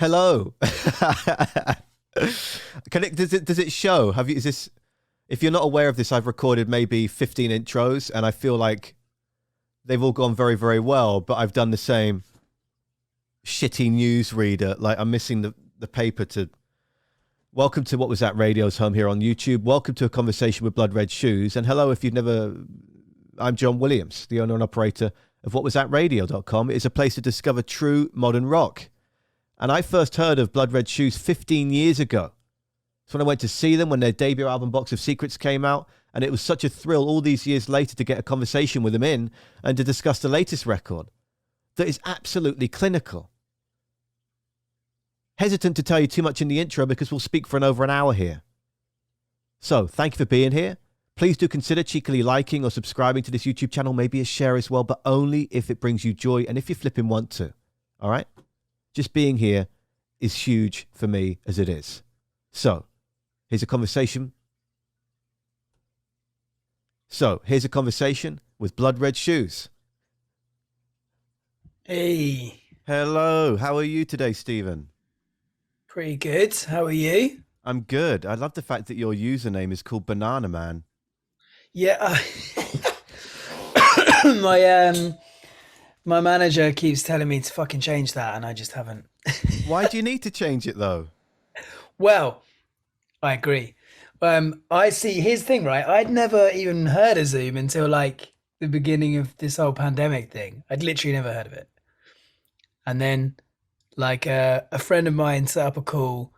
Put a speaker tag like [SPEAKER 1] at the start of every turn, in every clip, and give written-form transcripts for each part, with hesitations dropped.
[SPEAKER 1] Hello. Does it show? If you're not aware of this, I've recorded maybe 15 intros and I feel like they've all gone very, very well, but I've done the same shitty newsreader. Like I'm missing the paper to welcome to What Was That Radio's home here on YouTube. Welcome to a conversation with Blood Red Shoes. And hello, if you've never, I'm John Williams, the owner and operator of whatwasthatradio.com. It is a place to discover true modern rock. And I first heard of Blood Red Shoes 15 years ago. It's when I went to see them when their debut album Box of Secrets came out. And it was such a thrill all these years later to get a conversation with them in and to discuss the latest record that is absolutely clinical. Hesitant to tell you too much in the intro because we'll speak for over an hour here. So thank you for being here. Please do consider cheekily liking or subscribing to this YouTube channel, maybe a share as well, but only if it brings you joy and if you flipping want to. All right? Just being here is huge for me as it is. So here's a conversation. With Blood Red Shoes.
[SPEAKER 2] Hey.
[SPEAKER 1] Hello. How are you today, Stephen?
[SPEAKER 2] Pretty good. How are you?
[SPEAKER 1] I'm good. I love the fact that your username is called Banana Man.
[SPEAKER 2] Yeah. My manager keeps telling me to fucking change that, and I just haven't.
[SPEAKER 1] Why do you need to change it though?
[SPEAKER 2] Well, I agree. I see. Here's the thing, right? I'd never even heard of Zoom until like the beginning of this whole pandemic thing. I'd literally never heard of it. And then, like a friend of mine set up a call,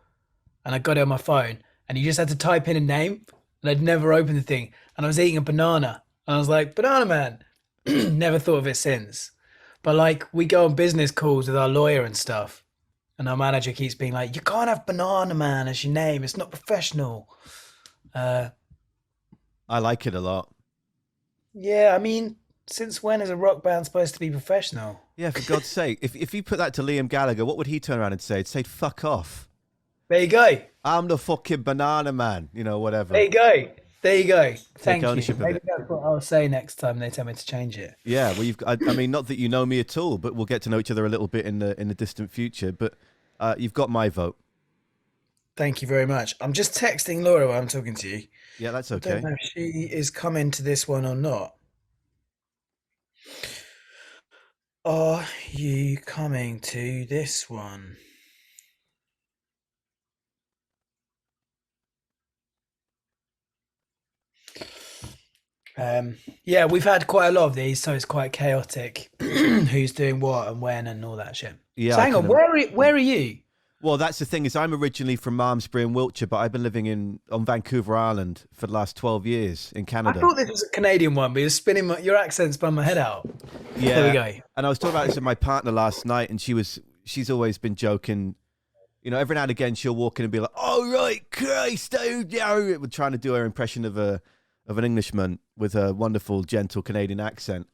[SPEAKER 2] and I got it on my phone, and you just had to type in a name, and I'd never opened the thing, and I was eating a banana, and I was like, Banana Man. Never thought of it since. But like we go on business calls with our lawyer and stuff, and our manager keeps being like, you can't have Banana Man as your name. It's not professional.
[SPEAKER 1] I like it a lot.
[SPEAKER 2] Yeah, I mean, since when is a rock band supposed to be professional?
[SPEAKER 1] Yeah, for God's sake. If you put that to Liam Gallagher, what would he turn around and say? He'd say, fuck off.
[SPEAKER 2] There you go.
[SPEAKER 1] I'm the fucking Banana Man. You know, whatever.
[SPEAKER 2] There you go. There you go. Thank you.
[SPEAKER 1] Maybe
[SPEAKER 2] that's what I'll say next time they tell me to change it.
[SPEAKER 1] Yeah, well, I mean, not that you know me at all, but we'll get to know each other a little bit in the distant future. But you've got my vote.
[SPEAKER 2] Thank you very much. I'm just texting Laura while I'm talking to you.
[SPEAKER 1] Yeah, that's okay.
[SPEAKER 2] I don't know if she is coming to this one or not. Are you coming to this one? Yeah, we've had quite a lot of these, so it's quite chaotic. Who's doing what and when and all that shit.
[SPEAKER 1] Yeah.
[SPEAKER 2] So hang on, where are you?
[SPEAKER 1] Well, that's the thing is I'm originally from Malmesbury in Wiltshire, but I've been living on Vancouver Island for the last 12 years in Canada.
[SPEAKER 2] I thought this was a Canadian one, but you're spinning your accent's spun my head out.
[SPEAKER 1] Yeah.
[SPEAKER 2] There we go.
[SPEAKER 1] And I was talking about this with my partner last night, and she's always been joking. You know, every now and again she'll walk in and be like, "Oh right, Christ, oh yeah," we're trying to do her impression of an Englishman with a wonderful, gentle Canadian accent.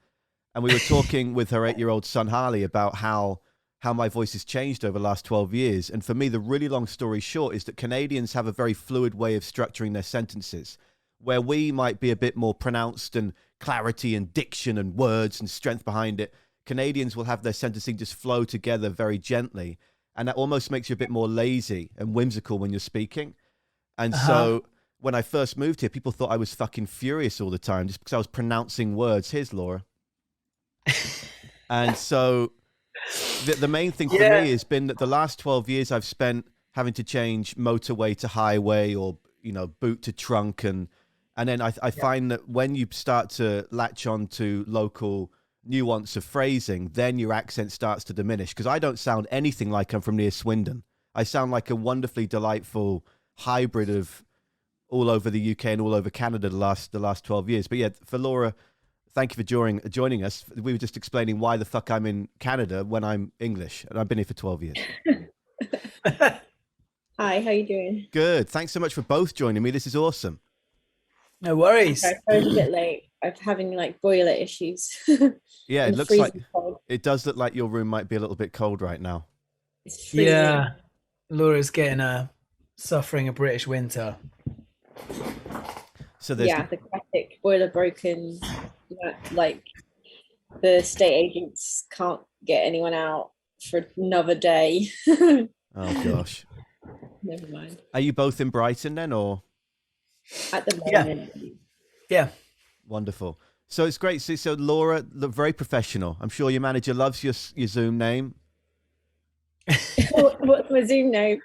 [SPEAKER 1] And we were talking with her 8-year-old son Harley about how my voice has changed over the last 12 years. And for me, the really long story short is that Canadians have a very fluid way of structuring their sentences, where we might be a bit more pronounced and clarity and diction and words and strength behind it. Canadians will have their sentencing just flow together very gently. And that almost makes you a bit more lazy and whimsical when you're speaking. And so when I first moved here, people thought I was fucking furious all the time just because I was pronouncing words. Here's Laura. And so the main thing for me has been that the last 12 years I've spent having to change motorway to highway or, you know, boot to trunk. And then I find that when you start to latch on to local nuance of phrasing, then your accent starts to diminish. Because I don't sound anything like I'm from near Swindon. I sound like a wonderfully delightful hybrid of all over the UK and all over Canada the last 12 years. But yeah, for Laura, thank you for joining us. We were just explaining why the fuck I'm in Canada when I'm English, and I've been here for 12 years.
[SPEAKER 3] Hi, how you doing?
[SPEAKER 1] Good. Thanks so much for both joining me. This is awesome.
[SPEAKER 2] No worries.
[SPEAKER 3] Okay, I was a bit late. I'm having like boiler issues.
[SPEAKER 1] Yeah, it looks like it does look like your room might be a little bit cold right now.
[SPEAKER 3] It's freezing.
[SPEAKER 2] Yeah, Laura's suffering a British winter.
[SPEAKER 1] So there's
[SPEAKER 3] the classic boiler broken. Like the estate agents can't get anyone out for another day.
[SPEAKER 1] Oh gosh.
[SPEAKER 3] Never mind.
[SPEAKER 1] Are you both in Brighton then, or?
[SPEAKER 3] At the
[SPEAKER 2] Yeah.
[SPEAKER 3] moment,
[SPEAKER 2] Yeah.
[SPEAKER 1] Wonderful. So it's great. So Laura, look very professional. I'm sure your manager loves your Zoom name.
[SPEAKER 3] what's my Zoom name?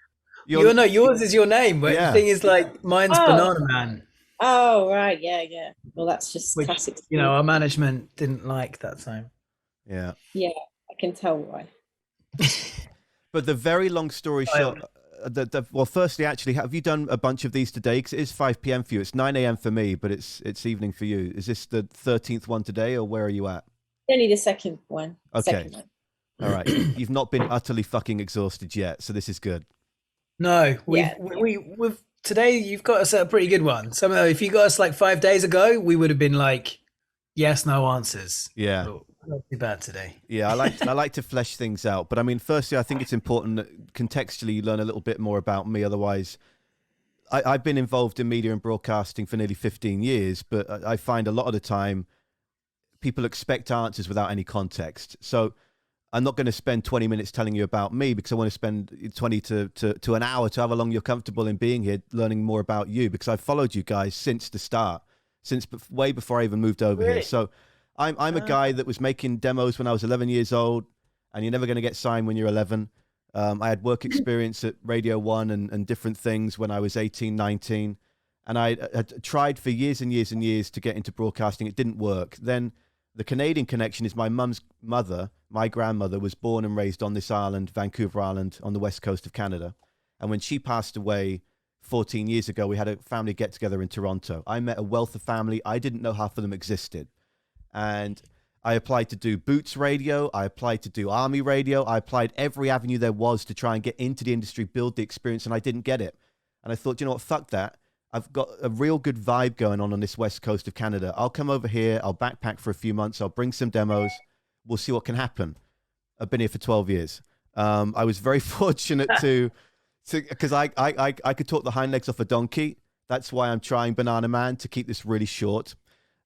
[SPEAKER 2] Yours is your name, but
[SPEAKER 1] Yeah.
[SPEAKER 2] the thing is, like, mine's
[SPEAKER 3] Oh.
[SPEAKER 2] Banana Man,
[SPEAKER 3] Oh right, yeah. Well, that's just
[SPEAKER 2] which,
[SPEAKER 3] classic.
[SPEAKER 2] you know, our management didn't like that time.
[SPEAKER 1] Yeah.
[SPEAKER 3] Yeah, I can tell why.
[SPEAKER 1] But the very long story
[SPEAKER 2] Oh,
[SPEAKER 1] short, well, firstly, actually, have you done a bunch of these today? Because it is 5 p.m. for you. It's 9 a.m. for me, but it's evening for you. Is this the 13th one today, or where are you at?
[SPEAKER 3] Only the second one.
[SPEAKER 1] Okay.
[SPEAKER 3] Second one.
[SPEAKER 1] All right. You've not been utterly fucking exhausted yet, so this is good.
[SPEAKER 2] No,
[SPEAKER 3] Yeah.
[SPEAKER 2] we've today you've got us a pretty good one. If you got us like 5 days ago, we would have been like, yes, no answers.
[SPEAKER 1] Yeah.
[SPEAKER 2] But not too bad today.
[SPEAKER 1] Yeah, I like to flesh things out. But I mean, firstly, I think it's important that contextually you learn a little bit more about me. Otherwise, I've been involved in media and broadcasting for nearly 15 years, but I find a lot of the time people expect answers without any context. So I'm not going to spend 20 minutes telling you about me because I want to spend 20 to an hour to however long you're comfortable in being here, learning more about you, because I've followed you guys since the start, since way before I even moved over here. So I'm a guy that was making demos when I was 11 years old, and you're never going to get signed when you're 11. I had work experience at Radio 1 and different things when I was 18, 19. And I had tried for years and years and years to get into broadcasting. It didn't work. Then the Canadian connection is my mum's mother. My grandmother was born and raised on this island, Vancouver Island, on the west coast of Canada. And when she passed away 14 years ago, we had a family get-together in Toronto. I met a wealth of family. I didn't know half of them existed. And I applied to do Boots Radio. I applied to do Army Radio. I applied every avenue there was to try and get into the industry, build the experience, and I didn't get it. And I thought, you know what, fuck that. I've got a real good vibe going on this west coast of Canada. I'll come over here. I'll backpack for a few months. I'll bring some demos. We'll see what can happen. I've been here for 12 years. I was very fortunate because I could talk the hind legs off a donkey. That's why I'm trying Banana Man to keep this really short.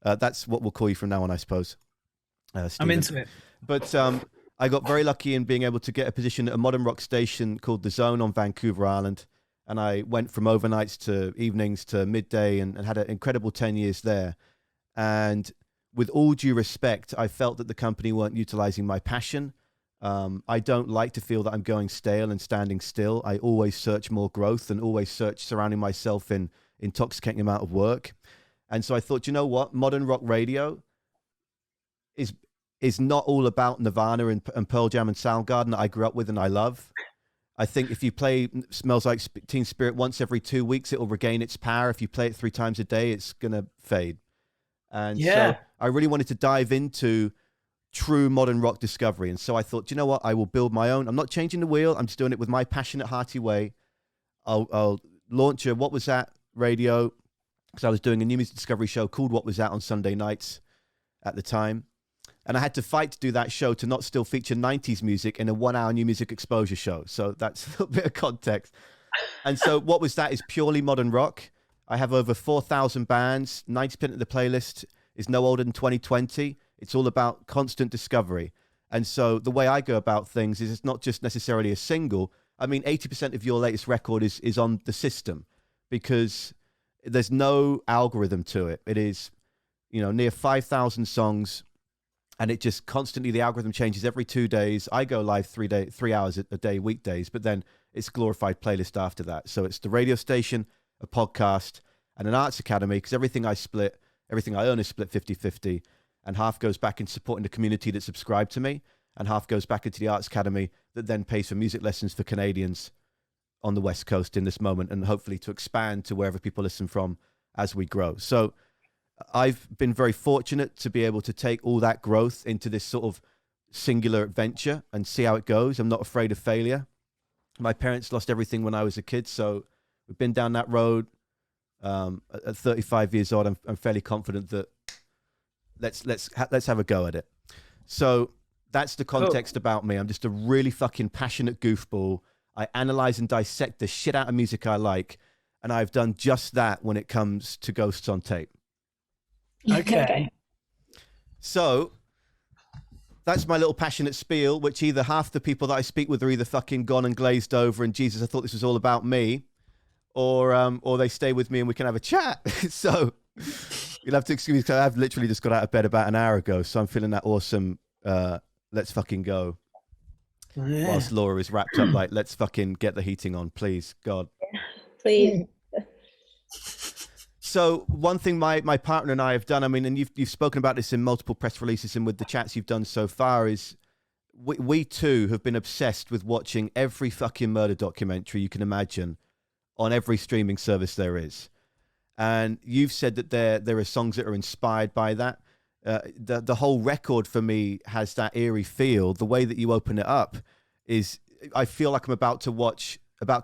[SPEAKER 1] That's what we'll call you from now on, I suppose.
[SPEAKER 2] I'm into it.
[SPEAKER 1] But I got very lucky in being able to get a position at a modern rock station called The Zone on Vancouver Island. And I went from overnights to evenings to midday and had an incredible 10 years there. And with all due respect, I felt that the company weren't utilizing my passion. I don't like to feel that I'm going stale and standing still. I always search more growth and always search surrounding myself in intoxicating amount of work. And so I thought, you know what? Modern rock radio is not all about Nirvana and Pearl Jam and Soundgarden that I grew up with and I love. I think if you play Smells Like Teen Spirit once every 2 weeks, it will regain its power. If you play it 3 times a day, it's going to fade. And so I really wanted to dive into true modern rock discovery. And so I thought, you know what? I will build my own. I'm not changing the wheel. I'm just doing it with my passionate, hearty way. I'll launch a What Was That radio, because I was doing a new music discovery show called What Was That on Sunday nights at the time. And I had to fight to do that show to not still feature 90s music in a 1-hour new music exposure show. So that's a little bit of context. And so What Was That is purely modern rock. I have over 4,000 bands. 90% of the playlist is no older than 2020. It's all about constant discovery. And so the way I go about things is it's not just necessarily a single. I mean, 80% of your latest record is on the system because there's no algorithm to it. It is, near 5,000 songs. And it just constantly, the algorithm changes every 2 days. I go live 3 hours a day, weekdays, but then it's glorified playlist after that. So it's the radio station, a podcast, and an arts academy, because everything I earn is split 50-50. And half goes back in supporting the community that subscribed to me, and half goes back into the arts academy that then pays for music lessons for Canadians on the West Coast in this moment, and hopefully to expand to wherever people listen from as we grow. So I've been very fortunate to be able to take all that growth into this sort of singular adventure and see how it goes. I'm not afraid of failure. My parents lost everything when I was a kid, so we've been down that road. At 35 years old, I'm fairly confident that let's have a go at it. So that's the context about me. I'm just a really fucking passionate goofball. I analyze and dissect the shit out of music I like, and I've done just that when it comes to Ghosts on Tape.
[SPEAKER 2] Okay.
[SPEAKER 1] So that's my little passionate spiel, which either half the people that I speak with are either fucking gone and glazed over and Jesus, I thought this was all about me, or they stay with me and we can have a chat. So you'll have to excuse me because I've literally just got out of bed about an hour ago, so I'm feeling that awesome. Let's fucking go.
[SPEAKER 2] Yeah.
[SPEAKER 1] Whilst Laura is wrapped up, like, let's fucking get the heating on, please, God.
[SPEAKER 3] Please.
[SPEAKER 1] So one thing my partner and I have done, I mean, and you've spoken about this in multiple press releases and with the chats you've done so far, is we too have been obsessed with watching every fucking murder documentary you can imagine on every streaming service there is. And you've said that there are songs that are inspired by that. The whole record for me has that eerie feel. The way that you open it up is, I feel like I'm about to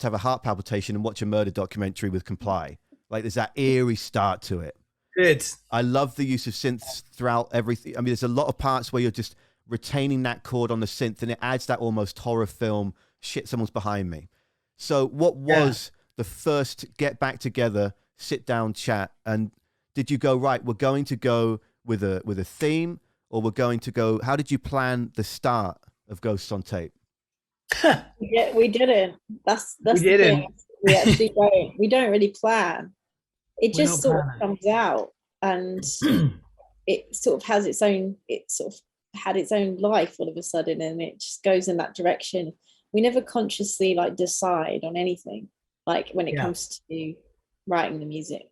[SPEAKER 1] have a heart palpitation and watch a murder documentary with Comply. Like there's that eerie start to it.
[SPEAKER 2] Good.
[SPEAKER 1] I love the use of synths throughout everything. I mean, there's a lot of parts where you're just retaining that chord on the synth and it adds that almost horror film, shit, someone's behind me. So what was the first get back together, sit down chat? And did you go, right, we're going to go with a theme, or we're going to go, how did you plan the start of Ghosts on Tape?
[SPEAKER 3] Yeah, we didn't. That's
[SPEAKER 2] We
[SPEAKER 3] the
[SPEAKER 2] didn't.
[SPEAKER 3] thing. We actually don't. We don't really plan. It
[SPEAKER 2] We're
[SPEAKER 3] just
[SPEAKER 2] not
[SPEAKER 3] sort of
[SPEAKER 2] planning.
[SPEAKER 3] comes out, and it sort of has its own. It sort of had its own life all of a sudden, and it just goes in that direction. We never consciously like decide on anything. Like when it comes to writing the music,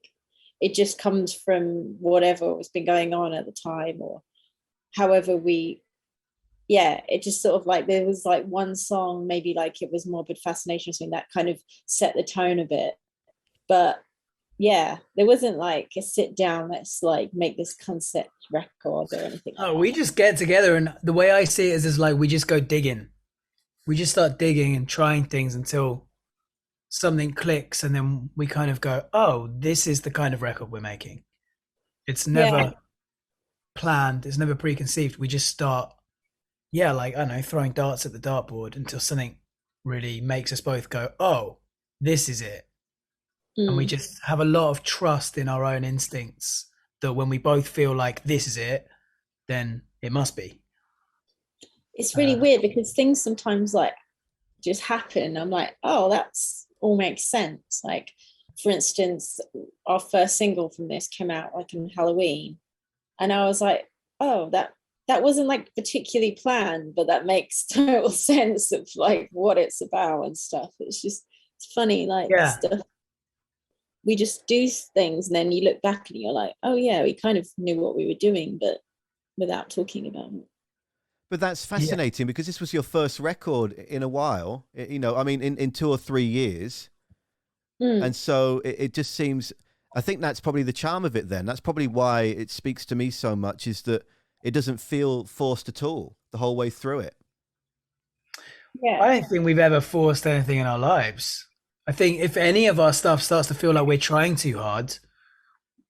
[SPEAKER 3] it just comes from whatever has been going on at the time, or however it just sort of like, there was like one song, maybe like it was Morbid Fascination or something, that kind of set the tone of it. But yeah, there wasn't like a sit down, let's like make this concept record or anything.
[SPEAKER 2] Oh, we just get together, and the way I see it is like we just go digging. We just start digging and trying things until something clicks, and then we kind of go, oh, this is the kind of record we're making. It's never planned, it's never preconceived. We just start, like, I don't know, throwing darts at the dartboard until something really makes us both go, oh, this is it. And we just have a lot of trust in our own instincts that when we both feel like this is it, then it must be.
[SPEAKER 3] It's really weird because things sometimes like just happen. I'm like, oh, that's all makes sense. Like, for instance, our first single from this came out like on Halloween, and I was like, oh, that wasn't like particularly planned, but that makes total sense of like what it's about and stuff. It's funny, like stuff. We just do things, and then you look back and you're like, oh yeah, we kind of knew what we were doing, but without talking about it.
[SPEAKER 1] But that's fascinating because this was your first record in a while, you know, I mean, in 2 or 3 years. And so it just seems, I think that's probably the charm of it then. That's probably why it speaks to me so much, is that it doesn't feel forced at all the whole way through it.
[SPEAKER 3] Yeah.
[SPEAKER 2] I don't think we've ever forced anything in our lives. I think if any of our stuff starts to feel like we're trying too hard,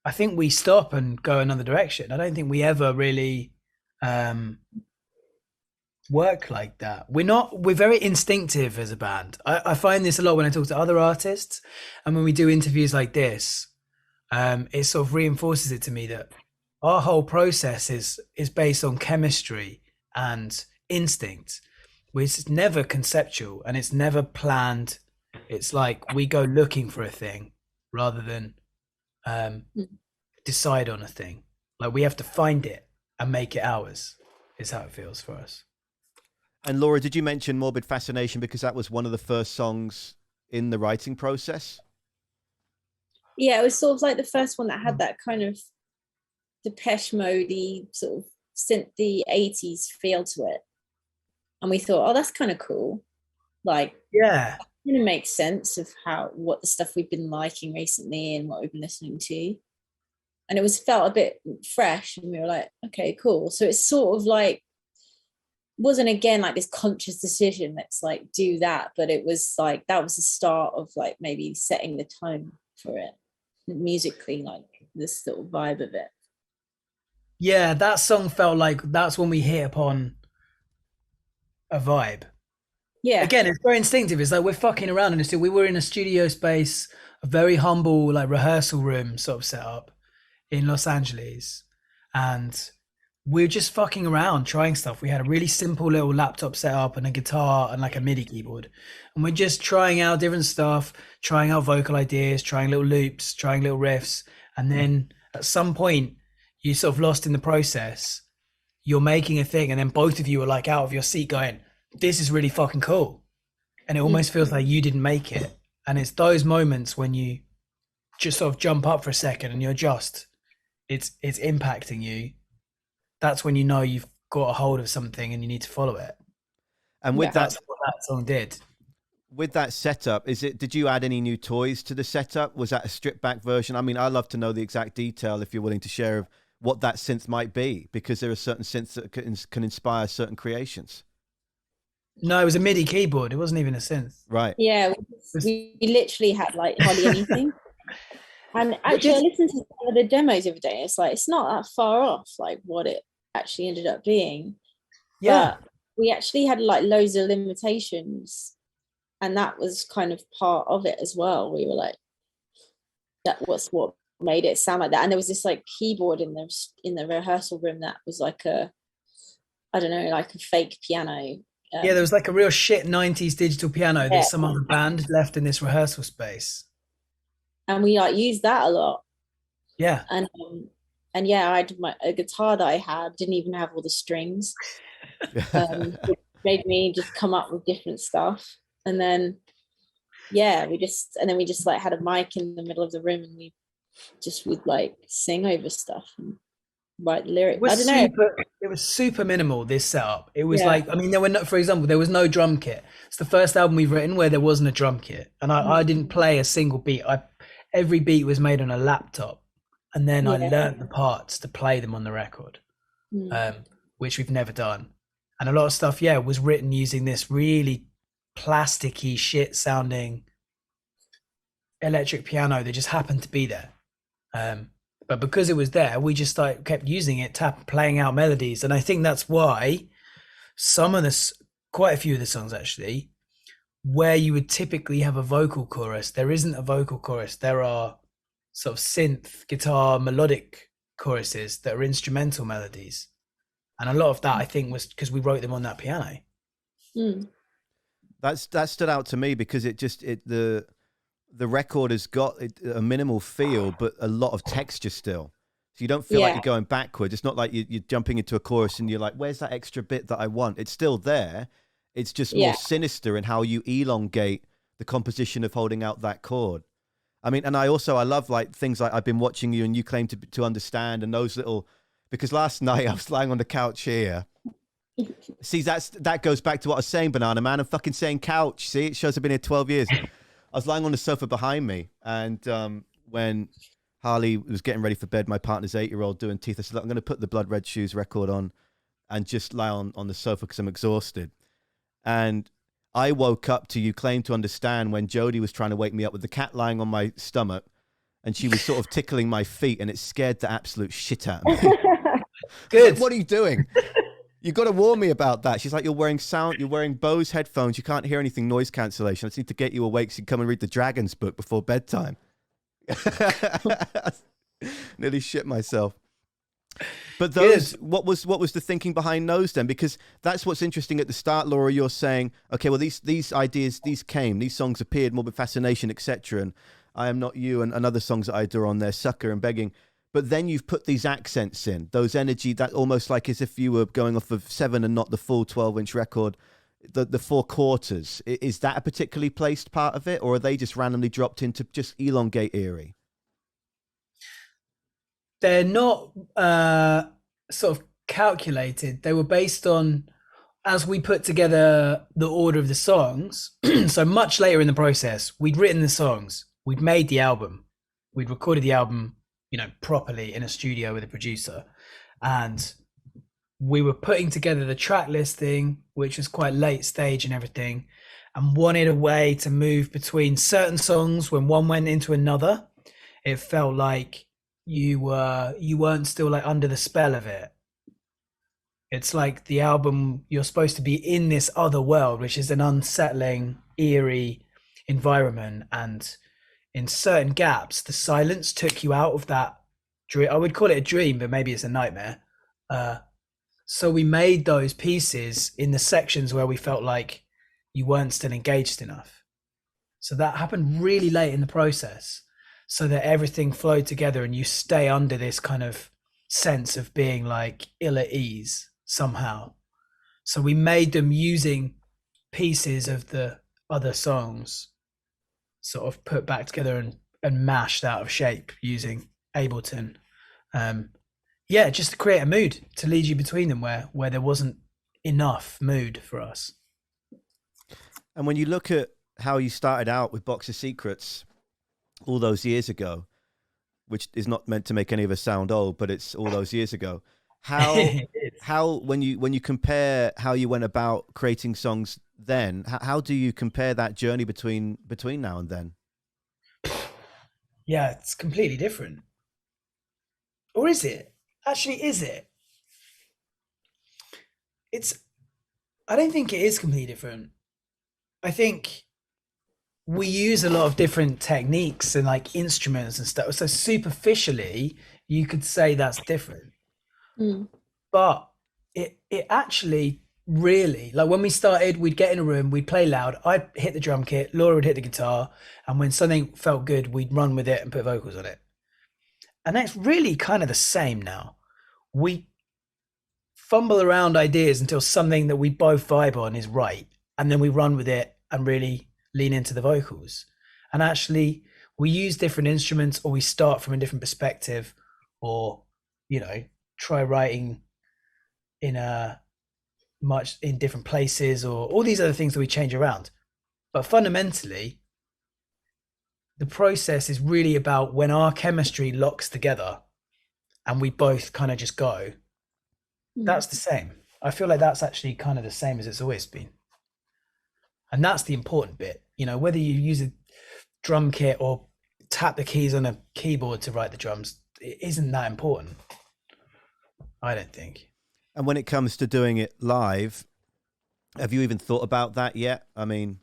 [SPEAKER 2] I think we stop and go another direction. I don't think we ever really work like that. We're very instinctive as a band. I find this a lot when I talk to other artists, and when we do interviews like this, it sort of reinforces it to me that our whole process is based on chemistry and instinct. It's never conceptual and it's never planned. It's like we go looking for a thing rather than decide on a thing. Like we have to find it and make it ours, is how it feels for us.
[SPEAKER 1] And Laura, did you mention Morbid Fascination because that was one of the first songs in the writing process?
[SPEAKER 3] Yeah, it was sort of like the first one that had that kind of Depeche Mode-y sort of synthy 80s feel to it. And we thought, oh, that's kind of cool. Like,
[SPEAKER 2] yeah,
[SPEAKER 3] it kind of makes sense of what the stuff we've been liking recently and what we've been listening to. And it felt a bit fresh, and we were like, okay, cool. So it's sort of like, wasn't again like this conscious decision, let's like do that, but it was like that was the start of like maybe setting the tone for it musically, like this sort of vibe of it.
[SPEAKER 2] Yeah, that song felt like that's when we hit upon a vibe.
[SPEAKER 3] Yeah.
[SPEAKER 2] Again, it's very instinctive. It's like we're fucking around in we were in a studio space, a very humble like rehearsal room sort of set up in Los Angeles, and we're just fucking around trying stuff. We had a really simple little laptop setup and a guitar and like a MIDI keyboard, and we're just trying out different stuff, trying out vocal ideas, trying little loops, trying little riffs. And then at some point you sort of lost in the process, you're making a thing, and then both of you are like out of your seat going, this is really fucking cool. And it almost feels like you didn't make it. And it's those moments when you just sort of jump up for a second and you're just, it's impacting you. That's when you know you've got a hold of something and you need to follow it.
[SPEAKER 1] And with
[SPEAKER 2] That's what that song did.
[SPEAKER 1] With that setup, did you add any new toys to the setup? Was that a stripped back version? I mean, I'd love to know the exact detail, if you're willing to share, of what that synth might be, because there are certain synths that can inspire certain creations.
[SPEAKER 2] No, it was a MIDI keyboard. It wasn't even a synth.
[SPEAKER 1] Right.
[SPEAKER 3] Yeah, we literally had like hardly anything. And actually, I listened to some of the demos the other day. It's like, it's not that far off, like what it actually ended up being.
[SPEAKER 2] Yeah.
[SPEAKER 3] But we actually had like loads of limitations, and that was kind of part of it as well. We were like, that was what made it sound like that. And there was this like keyboard in the rehearsal room that was like a fake piano.
[SPEAKER 2] Yeah, there was like a real shit 90s digital piano that some other band left in this rehearsal space.
[SPEAKER 3] And we like used that a lot.
[SPEAKER 2] Yeah.
[SPEAKER 3] And yeah, I had a guitar that I had didn't even have all the strings. It made me just come up with different stuff. And then we just like had a mic in the middle of the room, and we just would like sing over stuff and write the lyrics. I don't know.
[SPEAKER 2] It was super minimal, this setup. It was like, I mean, there was no drum kit. It's the first album we've written where there wasn't a drum kit, and I didn't play a single beat. Every beat was made on a laptop, and then I learned the parts to play them on the record, which we've never done. And a lot of stuff, was written using this really plasticky shit sounding electric piano that just happened to be there. But because it was there, we just kept using it, playing out melodies. And I think that's why quite a few of the songs actually, where you would typically have a vocal chorus, there isn't a vocal chorus. There are sort of synth, guitar, melodic choruses that are instrumental melodies. And a lot of that, I think, was because we wrote them on that piano.
[SPEAKER 1] That stood out to me because the record has got a minimal feel, but a lot of texture still. So you don't feel like you're going backwards. It's not like you're jumping into a chorus and you're like, where's that extra bit that I want? It's still there. It's just more sinister in how you elongate the composition of holding out that chord. I mean, and I love like things like I've been watching you and you claim to understand, and those little, because last night I was lying on the couch here. See, that goes back to what I was saying, Banana Man. I'm fucking saying couch. See, it shows I've been here 12 years. I was lying on the sofa behind me, and when Harley was getting ready for bed, my partner's 8-year-old doing teeth, I said, look, I'm going to put the Blood Red Shoes record on and just lie on the sofa because I'm exhausted. And I woke up to You Claim to Understand when Jodie was trying to wake me up with the cat lying on my stomach, and she was sort of tickling my feet, and it scared the absolute shit out of me.
[SPEAKER 2] Good.
[SPEAKER 1] Like, what are you doing? You got to warn me about that. She's like, you're wearing Bose headphones. You can't hear anything, noise cancellation. I just need to get you awake so you can come and read the Dragons book before bedtime. Nearly shit myself. But those, what was the thinking behind those then? Because that's what's interesting at the start, Laura. You're saying, okay, well, these ideas, these songs appeared, Morbid Fascination, etc. And I Am Not You and other songs that I do on there, Sucker and Begging. But then you've put these accents in, those energy, that almost like as if you were going off of 7 and not the full 12-inch record, the 4 quarters. Is that a particularly placed part of it, or are they just randomly dropped in to just elongate Eerie?
[SPEAKER 2] They're not sort of calculated. They were based on, as we put together the order of the songs, so much later in the process, we'd written the songs, we'd made the album, we'd recorded the album, properly in a studio with a producer, and we were putting together the track listing, which was quite late stage and everything, and wanted a way to move between certain songs. When one went into another, it felt like you weren't still like under the spell of it. It's like the album, you're supposed to be in this other world, which is an unsettling, eerie environment, and in certain gaps, the silence took you out of that dream. I would call it a dream, but maybe it's a nightmare. So we made those pieces in the sections where we felt like you weren't still engaged enough. So that happened really late in the process, so that everything flowed together and you stay under this kind of sense of being like ill at ease somehow. So we made them using pieces of the other songs, sort of put back together and mashed out of shape using Ableton. Yeah, just to create a mood to lead you between them where there wasn't enough mood for us.
[SPEAKER 1] And when you look at how you started out with Box of Secrets all those years ago, which is not meant to make any of us sound old, but it's all those years ago. How when you compare how you went about creating songs then, how do you compare that journey between now and then?
[SPEAKER 2] Yeah, it's completely different. Or is it? Actually, is it? I don't think it is completely different. I think we use a lot of different techniques and like instruments and stuff. So superficially, you could say that's different. But it actually really, like when we started, we'd get in a room, we'd play loud, I'd hit the drum kit, Laura would hit the guitar, and when something felt good, we'd run with it and put vocals on it. And that's really kind of the same now. We fumble around ideas until something that we both vibe on is right, and then we run with it and really lean into the vocals. And actually we use different instruments, or we start from a different perspective, or try writing in different places, or all these other things that we change around. But fundamentally, the process is really about when our chemistry locks together and we both kind of just go. That's the same. I feel like that's actually kind of the same as it's always been. And that's the important bit, whether you use a drum kit or tap the keys on a keyboard to write the drums, it isn't that important, I don't think.
[SPEAKER 1] And when it comes to doing it live, have you even thought about that yet? I mean,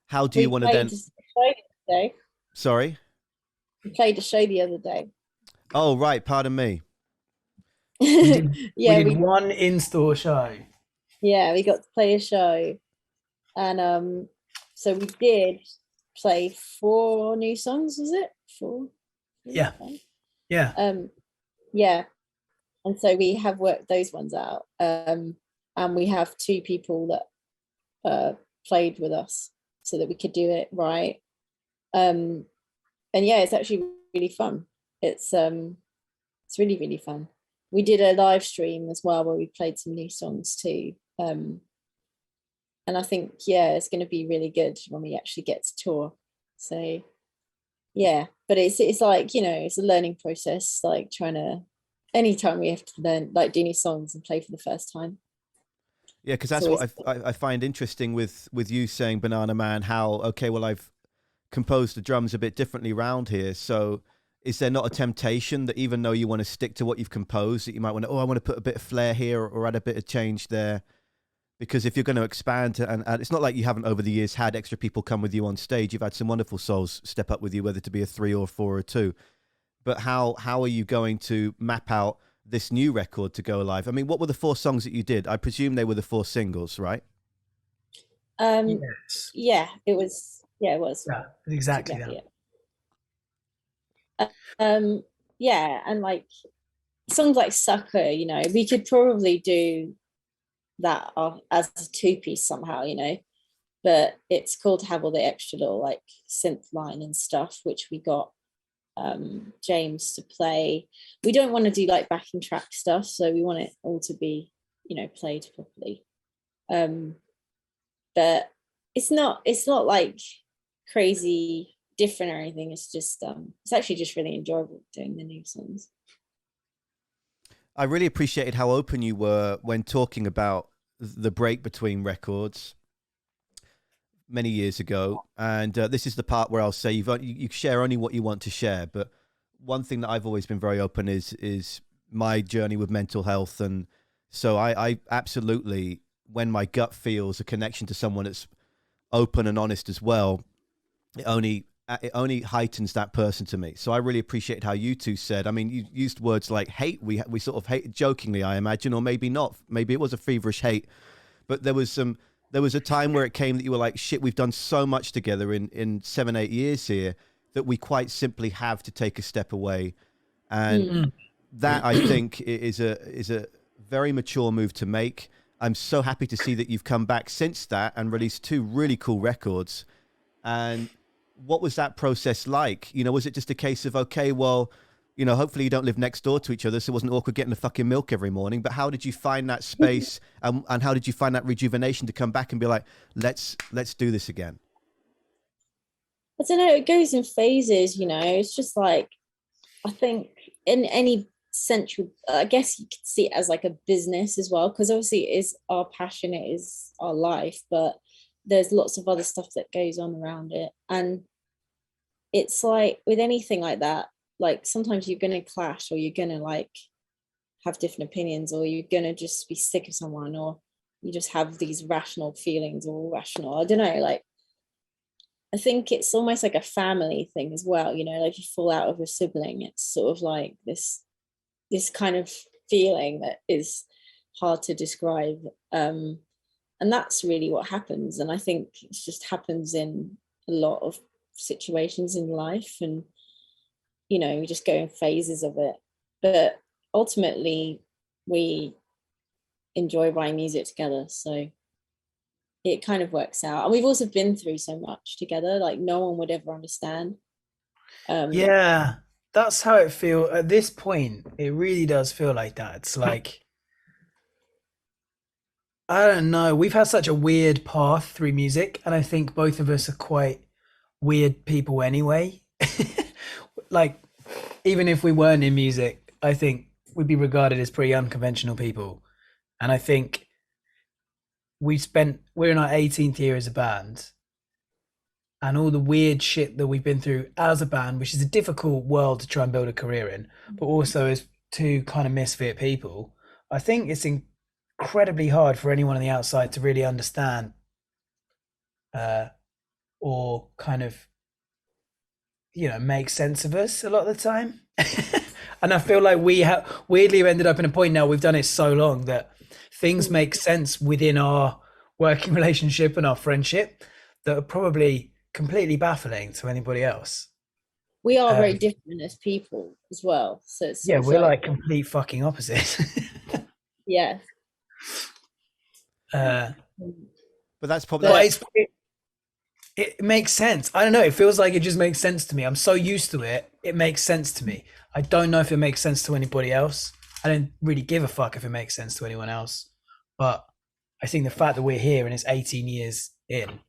[SPEAKER 1] how do you want to then? Sorry?
[SPEAKER 3] We played a show the other day.
[SPEAKER 1] Oh, right. Pardon me.
[SPEAKER 2] We did one in-store show.
[SPEAKER 3] Yeah, we got to play a show. And so we did play 4 new songs, was it? 4?
[SPEAKER 2] Yeah. Yeah.
[SPEAKER 3] Yeah. And so we have worked those ones out. And we have 2 people that played with us so that we could do it right. And yeah, it's actually really fun. It's really, really fun. We did a live stream as well where we played some new songs too. And I think, yeah, it's going to be really good when we actually get to tour. So yeah, but it's like, it's a learning process, like anytime we have to learn, like do new songs and play for the first time.
[SPEAKER 1] Yeah, because that's what I find interesting with you saying Banana Man, how, okay, well, I've composed the drums a bit differently around here. So is there not a temptation that even though you want to stick to what you've composed, that you might want to, I want to put a bit of flair here or add a bit of change there? Because if you're going to expand, and it's not like you haven't over the years had extra people come with you on stage. You've had some wonderful souls step up with you, whether to be a 3 or 4 or 2. But how are you going to map out this new record to go live? I mean, what were the 4 songs that you did? I presume they were the 4 singles, right?
[SPEAKER 2] Yes.
[SPEAKER 3] Yeah, it was. Yeah, it was.
[SPEAKER 2] Yeah, exactly that.
[SPEAKER 3] Yeah, and like songs like Sucker, we could probably do that as a 2-piece somehow, but it's cool to have all the extra little like synth line and stuff, which we got James to play. We don't want to do like backing track stuff, so we want it all to be played properly, but it's not like crazy different or anything. It's just it's actually just really enjoyable doing the new songs.
[SPEAKER 1] I really appreciated how open you were when talking about the break between records many years ago. And this is the part where I'll say you share only what you want to share. But one thing that I've always been very open is my journey with mental health. And so I absolutely, when my gut feels a connection to someone that's open and honest as well, it only it only heightens that person to me. So I really appreciate how you two said. I mean, you used words like hate. We sort of hate jokingly, I imagine, or maybe not. Maybe it was a feverish hate, but there was a time where it came that you were like, shit, we've done so much together in 7-8 years here that we quite simply have to take a step away, and that I think is a very mature move to make. I'm so happy to see that you've come back since that and released 2 really cool records. And what was that process like? You know, was it just a case of, okay, well, you know, hopefully you don't live next door to each other, so it wasn't awkward getting the fucking milk every morning, but how did you find that space and how did you find that rejuvenation to come back and be like, let's do this again?
[SPEAKER 3] I don't know, it goes in phases, you know. It's just like, I think in any central, I guess you could see it as like a business as well, because obviously it is our passion, it is our life, but there's lots of other stuff that goes on around it. And it's like with anything like that, like sometimes you're going to clash, or you're going to like have different opinions, or you're going to just be sick of someone, or you just have these rational feelings, or rational, I don't know, like I think it's almost like a family thing as well, you know, like you fall out with a sibling, it's sort of like this kind of feeling that is hard to describe, and that's really what happens. And I think it just happens in a lot of situations in life, and you know, we just go in phases of it, but ultimately we enjoy writing music together, so it kind of works out. And we've also been through so much together, like no one would ever understand.
[SPEAKER 2] Yeah, that's how it feels at this point. It really does feel like that. It's like, I don't know, we've had such a weird path through music, and I think both of us are quite weird people anyway. Like, even if we weren't in music, I think we'd be regarded as pretty unconventional people. And I think we're in our 18th year as a band, and all the weird shit that we've been through as a band, which is a difficult world to try and build a career in, but also as 2 kind of misfit people, I think it's incredibly hard for anyone on the outside to really understand, or kind of, you know, make sense of us a lot of the time. And I feel like we have weirdly ended up in a point now, we've done it so long that things make sense within our working relationship and our friendship that are probably completely baffling to anybody else.
[SPEAKER 3] We are very different as people as well, so it's
[SPEAKER 2] yeah, we're like complete fucking opposites.
[SPEAKER 3] yeah.
[SPEAKER 1] But that's probably
[SPEAKER 2] it makes sense. I don't know, it feels like it just makes sense to me. I'm so used to it, it makes sense to me. I don't know if it makes sense to anybody else. I don't really give a fuck if it makes sense to anyone else, but I think the fact that we're here and it's 18 years in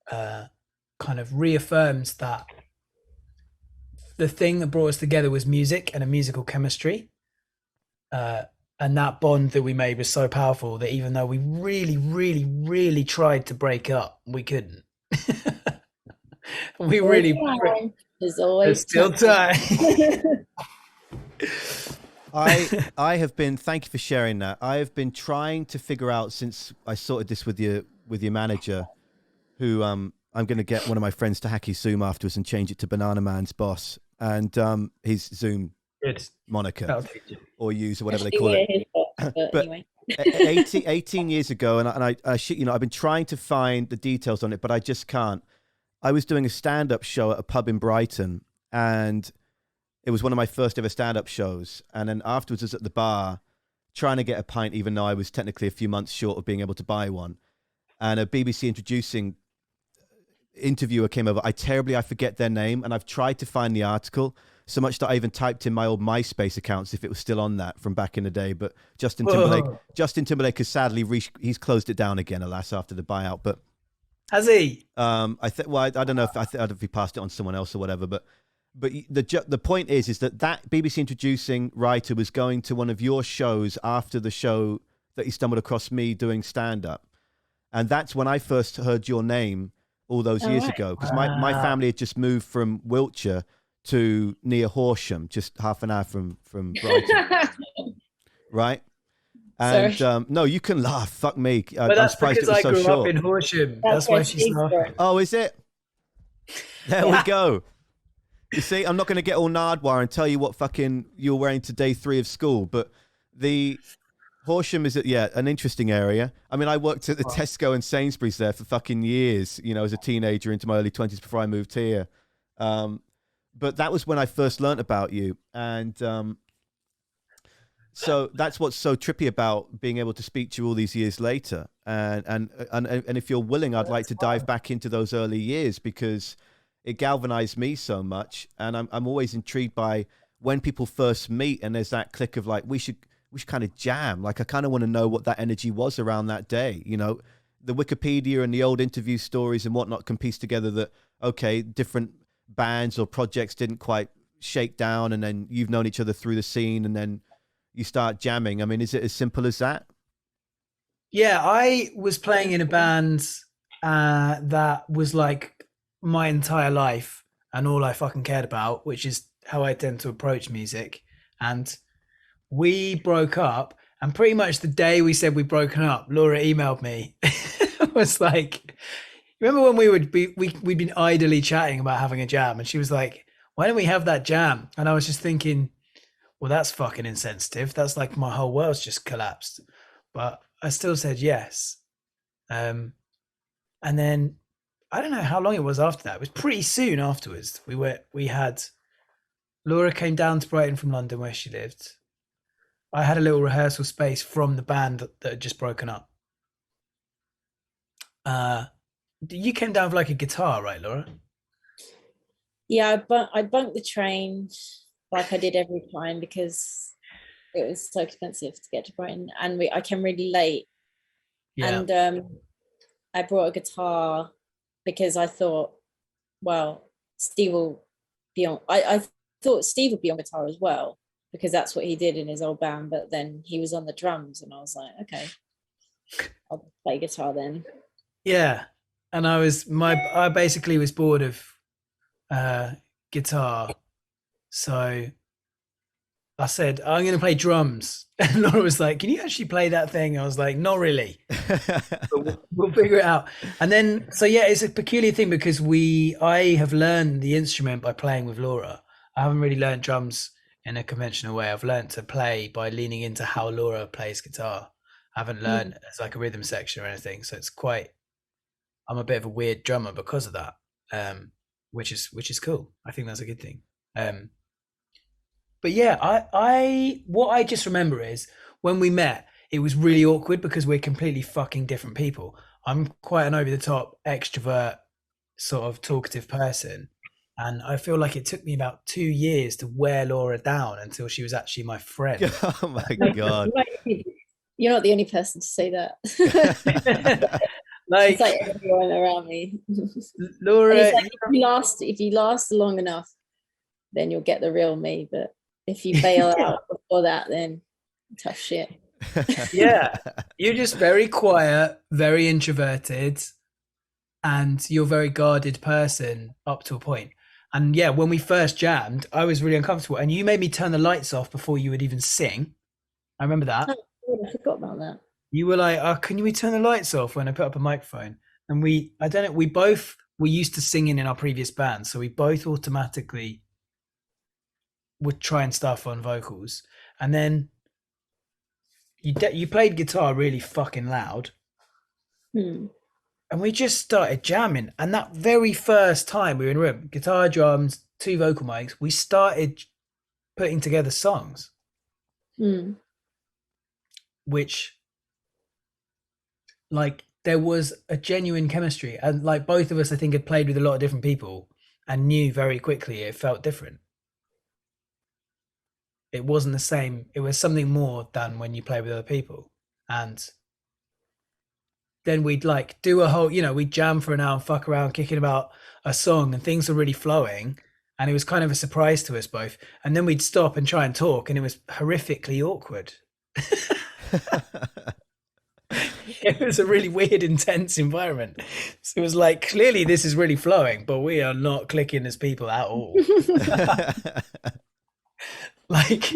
[SPEAKER 2] kind of reaffirms that the thing that brought us together was music and a musical chemistry, and that bond that we made was so powerful that even though we really, really, really tried to break up, we couldn't. We really,
[SPEAKER 3] there's always
[SPEAKER 2] still time.
[SPEAKER 1] I have been, thank you for sharing that. I have been trying to figure out, since I sorted this with your manager, who I'm going to get one of my friends to hack his Zoom afterwards and change it to Banana Man's boss, and his Zoom moniker or use or whatever they call it. But anyway. 18 years ago, and I you know, I've been trying to find the details on it, but I just can't. I was doing a stand-up show at a pub in Brighton, and it was one of my first ever stand-up shows. And then afterwards I was at the bar trying to get a pint, even though I was technically a few months short of being able to buy one. And a BBC introducing interviewer came over. I forget their name, and I've tried to find the article so much that I even typed in my old MySpace accounts if it was still on that from back in the day. But Justin Timberlake has sadly he's closed it down again, alas, after the buyout. But
[SPEAKER 2] has he?
[SPEAKER 1] I don't know if he passed it on to someone else or whatever. But the point is that BBC introducing writer was going to one of your shows after the show that he stumbled across me doing stand up, and that's when I first heard your name all those years ago, because my family had just moved from Wiltshire to near Horsham, just half an hour from Brighton, right? And no, you can laugh. Fuck me.
[SPEAKER 2] But that's
[SPEAKER 1] I'm surprised
[SPEAKER 2] because
[SPEAKER 1] it was
[SPEAKER 2] I grew
[SPEAKER 1] so
[SPEAKER 2] up in Horsham. That's why she's laughing.
[SPEAKER 1] Oh, is it? There we go. You see, I'm not going to get all Nardwar and tell you what fucking you're wearing to day 3 of school, but the Horsham is, an interesting area. I mean, I worked at the Tesco and Sainsbury's there for fucking years, as a teenager into my early 20s before I moved here. But that was when I first learnt about you. And so that's what's so trippy about being able to speak to you all these years later. And if you're willing, I'd like to dive back into those early years because it galvanized me so much. And I'm always intrigued by when people first meet and there's that click of like, we should kind of jam. Like, I kind of want to know what that energy was around that day. The Wikipedia and the old interview stories and whatnot can piece together that, okay, different bands or projects didn't quite shake down and then you've known each other through the scene and then you start jamming. I mean, is it as simple as that?
[SPEAKER 2] Yeah, I was playing in a band that was like my entire life and all I fucking cared about, which is how I tend to approach music. And we broke up, and pretty much the day we said we'd broken up, Laura emailed me. It was like, remember when we'd been idly chatting about having a jam, and she was like, why don't we have that jam? And I was just thinking, well, that's fucking insensitive. That's like my whole world's just collapsed. But I still said yes. And then I don't know how long it was after that. It was pretty soon afterwards. Laura came down to Brighton from London where she lived. I had a little rehearsal space from the band that had just broken up. You came down with like a guitar, right, Laura?
[SPEAKER 3] Yeah, I bunked the train like I did every time because it was so expensive to get to Brighton, and I came really late. Yeah. And I brought a guitar because I thought, well, Steve will be on. I thought Steve would be on guitar as well, because that's what he did in his old band, but then he was on the drums and I was like, okay, I'll play guitar then.
[SPEAKER 2] Yeah. And I basically was bored of guitar. So I said, I'm going to play drums. And Laura was like, can you actually play that thing? I was like, not really. But we'll figure it out. And then, so yeah, it's a peculiar thing because I have learned the instrument by playing with Laura. I haven't really learned drums in a conventional way. I've learned to play by leaning into how Laura plays guitar. I haven't learned as like a rhythm section or anything. So I'm a bit of a weird drummer because of that, which is cool. I think that's a good thing. But yeah, what I just remember is when we met, it was really awkward because we're completely fucking different people. I'm quite an over the top extrovert, sort of talkative person. And I feel like it took me about 2 years to wear Laura down until she was actually my friend.
[SPEAKER 1] Oh my God.
[SPEAKER 3] You're not the only person to say that.
[SPEAKER 2] Like,
[SPEAKER 3] it's like everyone around me.
[SPEAKER 2] Laura,
[SPEAKER 3] like, if you last long enough, then you'll get the real me. But if you bail out before that, then tough shit.
[SPEAKER 2] Yeah. You're just very quiet, very introverted, and you're a very guarded person up to a point. And yeah, when we first jammed, I was really uncomfortable. And you made me turn the lights off before you would even sing. I remember that.
[SPEAKER 3] Oh, I forgot about that.
[SPEAKER 2] You were like, can we turn the lights off when I put up a microphone? And we both were used to singing in our previous band. So we both automatically would try and stuff on vocals. And then you played guitar really fucking loud. And we just started jamming. And that very first time we were in a room, guitar, drums, 2 vocal mics, we started putting together songs. Which, like, there was a genuine chemistry. And like both of us, I think, had played with a lot of different people and knew very quickly it felt different. It wasn't the same. It was something more than when you play with other people. And then we'd like do a whole, we'd jam for an hour and fuck around kicking about a song and things were really flowing. And it was kind of a surprise to us both. And then we'd stop and try and talk and it was horrifically awkward. It was a really weird, intense environment. So it was like, clearly this is really flowing, but we are not clicking as people at all. Like,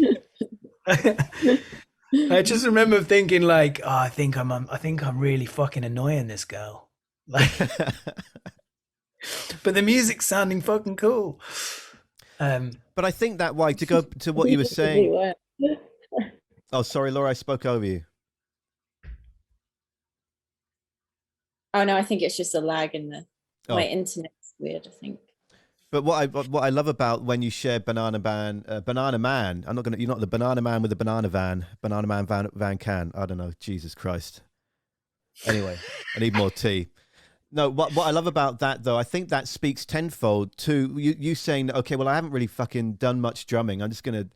[SPEAKER 2] I just remember thinking like, oh, I think I'm really fucking annoying this girl. Like, but the music's sounding fucking cool.
[SPEAKER 1] But I think that why to go to what you were saying. Oh, sorry, Laura, I spoke over you.
[SPEAKER 3] Oh no, I think it's just a lag in my internet's weird, I think.
[SPEAKER 1] But what I love about when you share Banana Man, you're not the Banana Man with the Banana Man van can. I don't know, Jesus Christ. Anyway, I need more tea. No, what I love about that though, I think that speaks tenfold to you saying, okay, well, I haven't really fucking done much drumming. I'm just gonna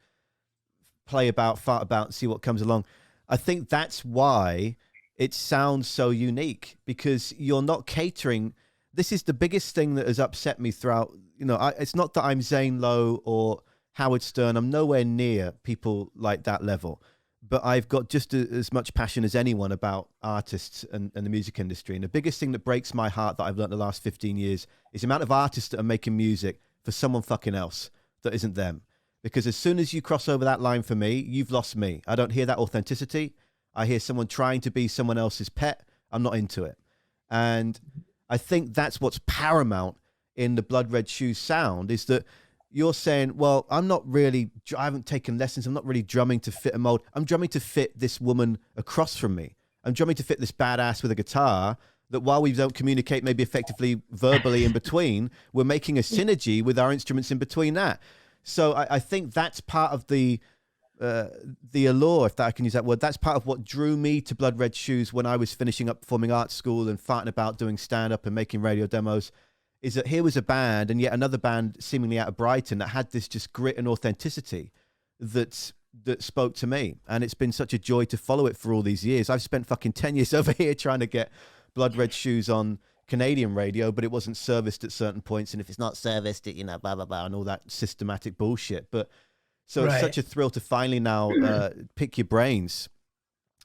[SPEAKER 1] play about, fart about, see what comes along. I think that's why it sounds so unique, because you're not catering. This is the biggest thing that has upset me throughout. It's not that I'm Zane Lowe or Howard Stern. I'm nowhere near people like that level. But I've got just as much passion as anyone about artists and the music industry. And the biggest thing that breaks my heart that I've learned the last 15 years is the amount of artists that are making music for someone fucking else that isn't them. Because as soon as you cross over that line for me, you've lost me. I don't hear that authenticity. I hear someone trying to be someone else's pet. I'm not into it. And I think that's what's paramount in the Blood Red Shoes sound, is that you're saying, well, I haven't taken lessons. I'm not really drumming to fit a mold. I'm drumming to fit this woman across from me. I'm drumming to fit this badass with a guitar that, while we don't communicate maybe effectively verbally in between, we're making a synergy with our instruments in between that. So I think that's part of the allure, if I can use that word. That's part of what drew me to Blood Red Shoes when I was finishing up performing arts school and farting about doing stand-up and making radio demos, is that here was a band, and yet another band seemingly out of Brighton, that had this just grit and authenticity that spoke to me. And it's been such a joy to follow it for all these years. I've spent fucking 10 years over here trying to get Blood Red Shoes on Canadian radio, but it wasn't serviced at certain points. And if it's not serviced, blah, blah, blah, and all that systematic bullshit. But so It's such a thrill to finally now pick your brains.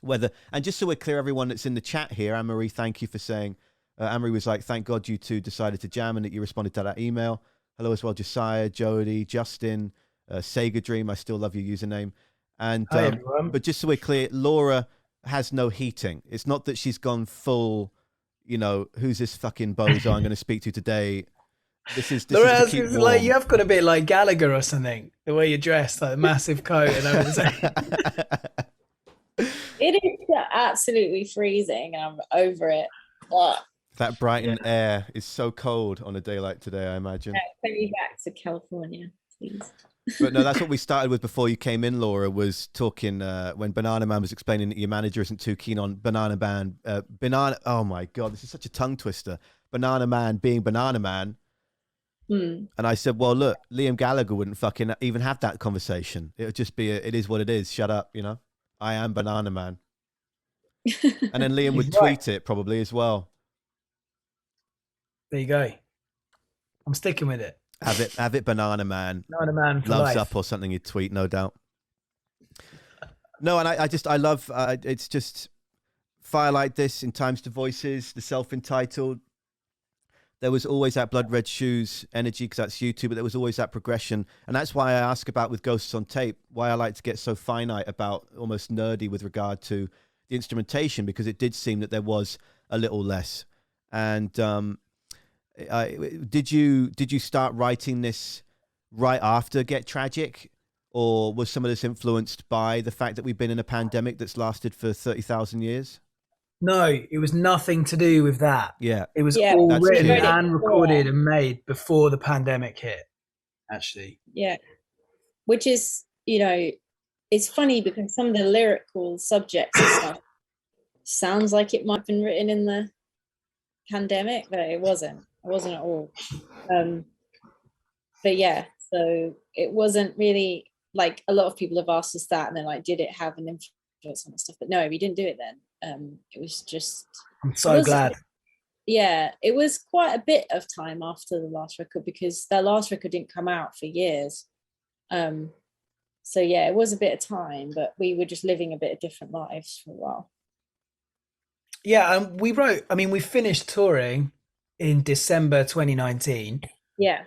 [SPEAKER 1] And just so we're clear, everyone that's in the chat here, Anne-Marie, thank you for saying, Anne-Marie was like, thank God you two decided to jam and that you responded to that email. Hello as well, Josiah, Jody, Justin, Sega Dream. I still love your username. And
[SPEAKER 2] Hi, everyone.
[SPEAKER 1] But just so we're clear, Laura has no heating. It's not that she's gone full, who's this fucking bozo I'm going to speak to today. This is to keep warm.
[SPEAKER 2] Like, you have got a bit like Gallagher or something, the way you're dressed, like a massive coat and everything.
[SPEAKER 3] It is absolutely freezing, and I'm over it. But
[SPEAKER 1] that Brighton air is so cold on a day like today, I imagine.
[SPEAKER 3] Send me back to California, please.
[SPEAKER 1] But no, that's what we started with before you came in, Laura, was talking when Banana Man was explaining that your manager isn't too keen on Banana Man. Oh my God, this is such a tongue twister. Banana Man being Banana Man. And I said, well, look, Liam Gallagher wouldn't fucking even have that conversation. It would just be, it is what it is. Shut up, I am Banana Man. And then Liam would tweet it probably as well.
[SPEAKER 2] There you go. I'm sticking with it.
[SPEAKER 1] Have it, Banana Man.
[SPEAKER 2] Banana Man for
[SPEAKER 1] Loves
[SPEAKER 2] life.
[SPEAKER 1] up or something you'd tweet, no doubt. No, and I love, it's just fire like this in Times to Voices, the self-entitled. There was always that Blood Red Shoes energy, because that's YouTube, but there was always that progression. And that's why I ask about with Ghosts on Tape, why I like to get so finite about, almost nerdy with regard to the instrumentation, because it did seem that there was a little less. And did you start writing this right after Get Tragic, or was some of this influenced by the fact that we've been in a pandemic that's lasted for 30,000 years?
[SPEAKER 2] No, it was nothing to do with that.
[SPEAKER 1] Yeah,
[SPEAKER 2] it was all written
[SPEAKER 1] clear.
[SPEAKER 2] and recorded and made before the pandemic hit. Actually,
[SPEAKER 3] yeah, which is, it's funny because some of the lyrical subjects and stuff sounds like it might have been written in the pandemic, but it wasn't. It wasn't at all. But yeah, so it wasn't really, like, a lot of people have asked us that, and they're like, did it have an influence on the stuff? But no, we didn't do it then. It was just.
[SPEAKER 2] I'm so glad.
[SPEAKER 3] Yeah, it was quite a bit of time after the last record, because their last record didn't come out for years. So yeah, it was a bit of time, but we were just living a bit of different lives for a while.
[SPEAKER 2] Yeah, and we finished touring in December 2019.
[SPEAKER 3] Yeah.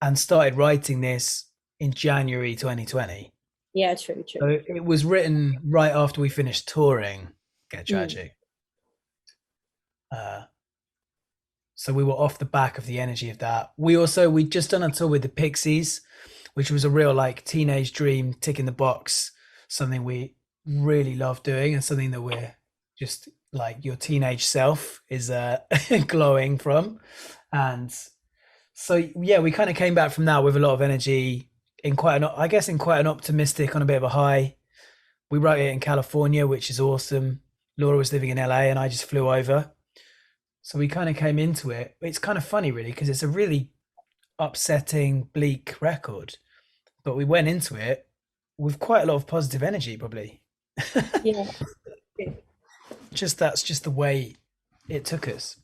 [SPEAKER 2] And started writing this in January 2020.
[SPEAKER 3] Yeah, true.
[SPEAKER 2] So it was written right after we finished touring Get Tragic. So we were off the back of the energy of that. We just done a tour with the Pixies, which was a real like teenage dream, tick in the box, something we really love doing, and something that we're just like your teenage self is glowing from. And so yeah, we kind of came back from that with a lot of energy in quite an optimistic, on a bit of a high. We wrote it in California, which is awesome. Laura was living in LA and I just flew over. So we kind of came into it. It's kind of funny, really, because it's a really upsetting, bleak record. But we went into it with quite a lot of positive energy, probably.
[SPEAKER 3] Yeah.
[SPEAKER 2] That's just the way it took us.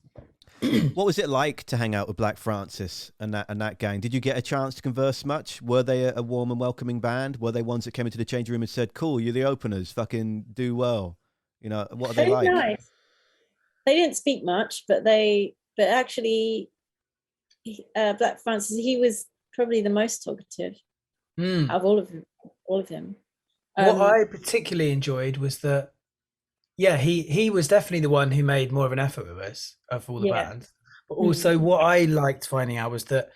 [SPEAKER 1] What was it like to hang out with Black Francis and that gang? Did you get a chance to converse much? Were they a warm and welcoming band? Were they ones that came into the changing room and said, "Cool, you're the openers, fucking do well"? You know, what are they like?
[SPEAKER 3] Nice. They didn't speak much, but actually, Black Francis, he was probably the most talkative of all of them.
[SPEAKER 2] What I particularly enjoyed was that, yeah, he was definitely the one who made more of an effort with us of all the bands. But also what I liked finding out was that,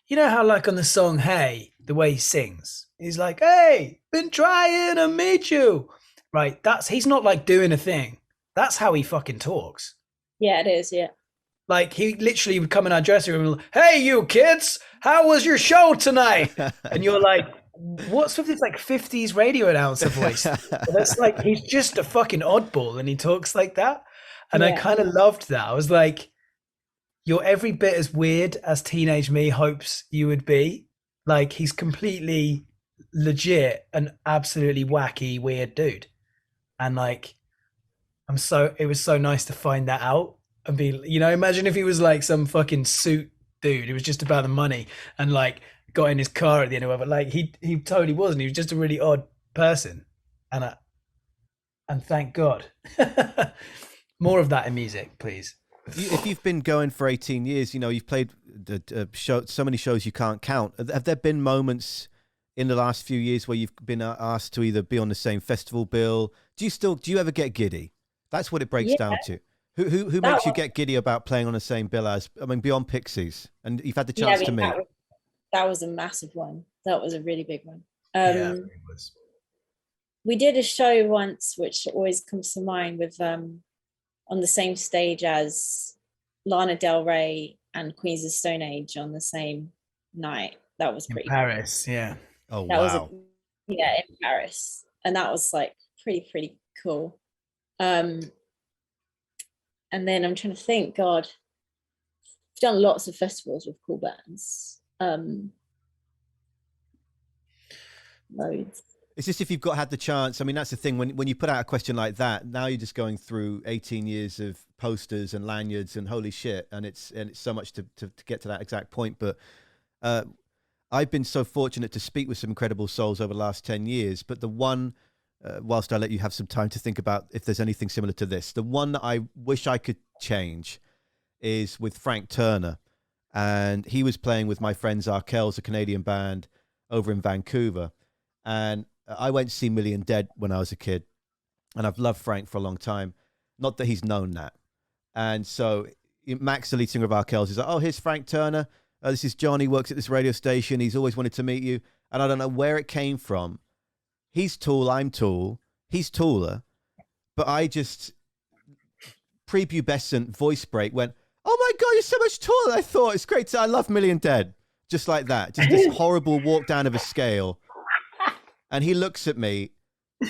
[SPEAKER 2] you know how like on the song Hey, the way he sings, he's like, "Hey, been trying to meet you." Right? He's not like doing a thing. That's how he fucking talks.
[SPEAKER 3] Yeah, it is, yeah.
[SPEAKER 2] Like he literally would come in our dressing room and, "Hey, you kids, how was your show tonight?" And you're like, what's with this like 50s radio announcer voice? That's like, he's just a fucking oddball and he talks like that. And I kind of loved that. I was like, you're every bit as weird as teenage me hopes you would be. Like he's completely legit and absolutely wacky, weird dude. And like, it was so nice to find that out and be, you know, imagine if he was like some fucking suit dude. It was just about the money and like got in his car at the end of it. But like he totally wasn't. He was just a really odd person. And thank God. More of that in music, please.
[SPEAKER 1] If you've been going for 18 years, you know, you've played so many shows you can't count. Have there been moments in the last few years where you've been asked to either be on the same festival bill? Do you ever get giddy? That's what it breaks down to. Who makes you get giddy about playing on the same bill as, I mean, beyond Pixies? And you've had the chance to meet.
[SPEAKER 3] That was a massive one. That was a really big one.
[SPEAKER 2] Yeah, it was.
[SPEAKER 3] We did a show once, which always comes to mind, with on the same stage as Lana Del Rey and Queens of Stone Age on the same night. That was pretty
[SPEAKER 2] in Paris, cool. Yeah.
[SPEAKER 1] Oh,
[SPEAKER 3] that
[SPEAKER 1] wow.
[SPEAKER 3] Was in Paris. And that was like pretty cool. And then I'm trying to think, God, I've done lots of festivals with cool bands. Loads.
[SPEAKER 1] It's just if you've had the chance. I mean, that's the thing. When you put out a question like that, now you're just going through 18 years of posters and lanyards and holy shit, and it's so much to get to that exact point. But I've been so fortunate to speak with some incredible souls over the last 10 years. But the one, whilst I let you have some time to think about if there's anything similar to this, the one that I wish I could change is with Frank Turner. And he was playing with my friends Arkells, a Canadian band over in Vancouver. And I went to see Million Dead when I was a kid, and I've loved Frank for a long time. Not that he's known that. And so Max, the lead singer of Arkells, is like, "Oh, here's Frank Turner. This is John. He works at this radio station. He's always wanted to meet you." And I don't know where it came from. He's tall. I'm tall. He's taller. But I just, prepubescent voice break went, "Oh my God, you're so much taller than I thought. It's great. I love Million Dead." Just like that. Just this horrible walk down of a scale. And he looks at me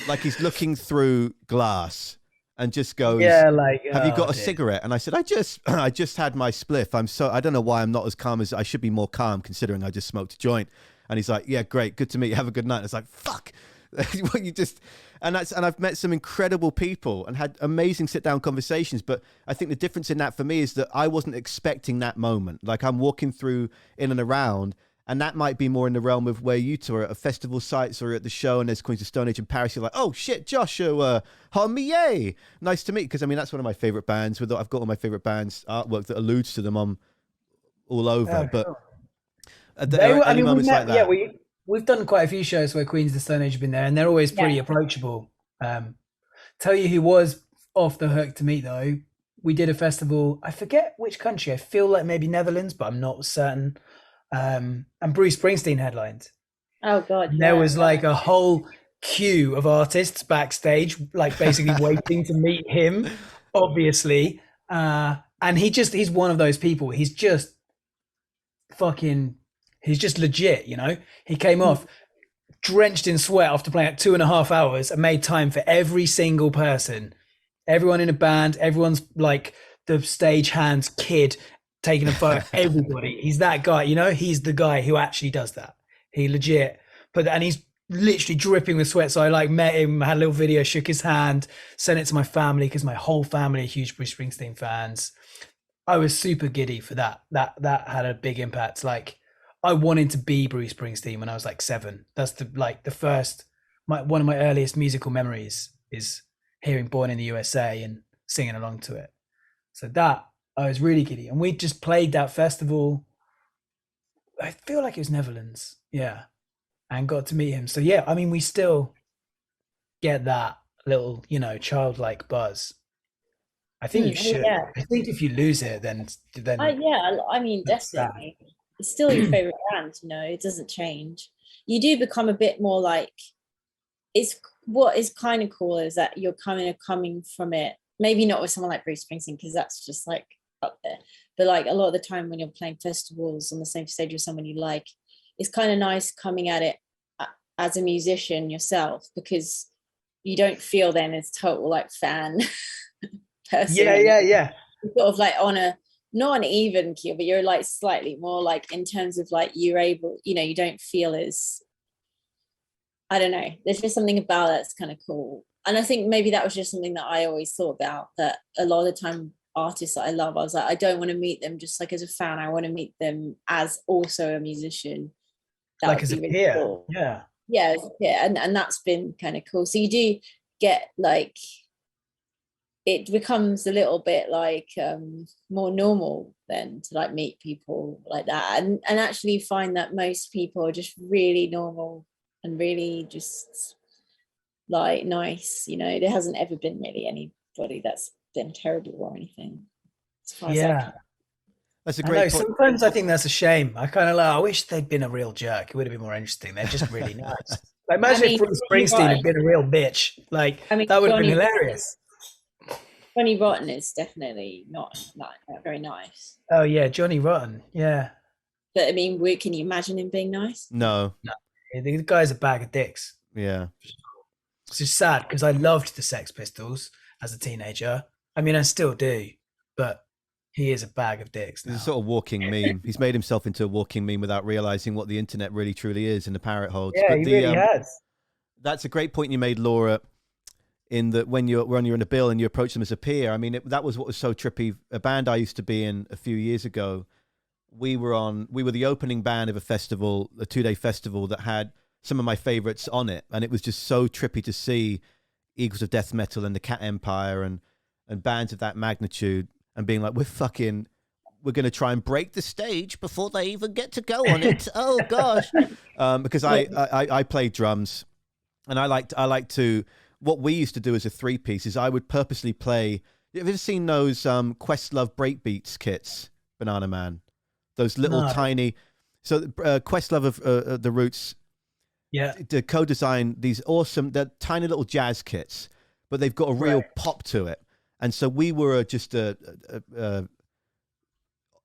[SPEAKER 1] like he's looking through glass and just goes,
[SPEAKER 2] "Yeah, like,
[SPEAKER 1] have you got a cigarette?" And I said, I just had my spliff. I don't know why I'm not as calm as I should be. More calm considering I just smoked a joint. And he's like, "Yeah, great. Good to meet you. Have a good night." And it's like, fuck. And I've met some incredible people and had amazing sit down conversations. But I think the difference in that for me is that I wasn't expecting that moment. Like I'm walking through in and around, and that might be more in the realm of where you two are at festival sites or at the show, and there's Queens of Stone Age in Paris. You're like, "Oh shit, Joshua, homie, yay, nice to meet." Because I mean, that's one of my favorite bands. I've got all my favorite bands artwork that alludes to them on all over. But are there any moments like that?
[SPEAKER 2] Yeah, we've done quite a few shows where Queens of the Stone Age have been there, and they're always pretty approachable. Tell you who was off the hook to meet though we did a festival. I forget which country. I feel like maybe Netherlands, but I'm not certain. And Bruce Springsteen headlined.
[SPEAKER 3] Oh God,
[SPEAKER 2] And there was like a whole queue of artists backstage, like basically waiting to meet him, obviously. And he's one of those people. He's just legit, you know? He came off drenched in sweat after playing at 2.5 hours and made time for every single person, everyone in a band, everyone's like the stage hands kid taking a photo, everybody. He's that guy, you know? He's the guy who actually does that. He legit, and he's literally dripping with sweat. So I like met him, had a little video, shook his hand, sent it to my family because my whole family are huge Bruce Springsteen fans. I was super giddy for that. That had a big impact. Like I wanted to be Bruce Springsteen when I was like 7. That's the first, one of my earliest musical memories is hearing Born in the USA and singing along to it. So that I was really giddy. And we just played that festival. I feel like it was Netherlands. Yeah. And got to meet him. So yeah, I mean, we still get that little, you know, childlike buzz. I think you should.
[SPEAKER 3] Yeah.
[SPEAKER 2] I think if you lose it, then
[SPEAKER 3] yeah, I mean, definitely. It's still your favorite band, you know, it doesn't change. You do become a bit more like, what is kind of cool is that you're coming from it, maybe not with someone like Bruce Springsteen, because that's just like up there, but like a lot of the time when you're playing festivals on the same stage with someone you like, it's kind of nice coming at it as a musician yourself, because you don't feel then as total like fan person.
[SPEAKER 2] Yeah.
[SPEAKER 3] Sort of like on a, not an even keel, but you're like slightly more like in terms of like you're able, you know, you don't feel as, I don't know, there's just something about that's kind of cool. And I think maybe that was just something that I always thought about, that a lot of the time artists that I love, I was like, I don't want to meet them just like as a fan, I want to meet them as also a musician. That
[SPEAKER 2] like as a peer. Cool. Yeah, and that's been kind of cool. So you do get like, it becomes a little bit like more normal then to like meet people like that, and actually find that most people are just really normal and really just like nice, you know. There hasn't ever been really anybody that's been terrible or anything, as far as I can.
[SPEAKER 1] That's a great point.
[SPEAKER 2] Sometimes I think that's a shame. I kind of like, I wish they'd been a real jerk. It would have been more interesting. They're just really nice. Like, imagine if Bruce Springsteen had been a real bitch. Like, that would have been hilarious.
[SPEAKER 3] Johnny Rotten is definitely not very nice.
[SPEAKER 2] Oh yeah, Johnny Rotten. Yeah.
[SPEAKER 3] But I mean, can you imagine him being nice?
[SPEAKER 1] No.
[SPEAKER 2] The guy's a bag of dicks.
[SPEAKER 1] Yeah.
[SPEAKER 2] It's just sad because I loved the Sex Pistols as a teenager. I mean, I still do, but he is a bag of dicks now.
[SPEAKER 1] He's a sort of walking meme. He's made himself into a walking meme without realizing what the internet really truly is and the power it holds.
[SPEAKER 2] Yeah, he really has.
[SPEAKER 1] That's a great point you made, Laura, in that when you're in a bill and you approach them as a peer. I mean, that was what was so trippy. A band I used to be in a few years ago, we were the opening band of a festival, a 2-day festival that had some of my favorites on it. And it was just so trippy to see Eagles of Death Metal and the Cat Empire and bands of that magnitude, and being like, we're going to try and break the stage before they even get to go on it. Oh gosh. Because I play drums, and I like to, what we used to do as a 3-piece is I would purposely play, have you ever seen those Questlove breakbeats kits, Banana Man? Those little tiny, so Questlove of the Roots, to co-design these awesome, they're tiny little jazz kits, but they've got a real pop to it. And so we were just a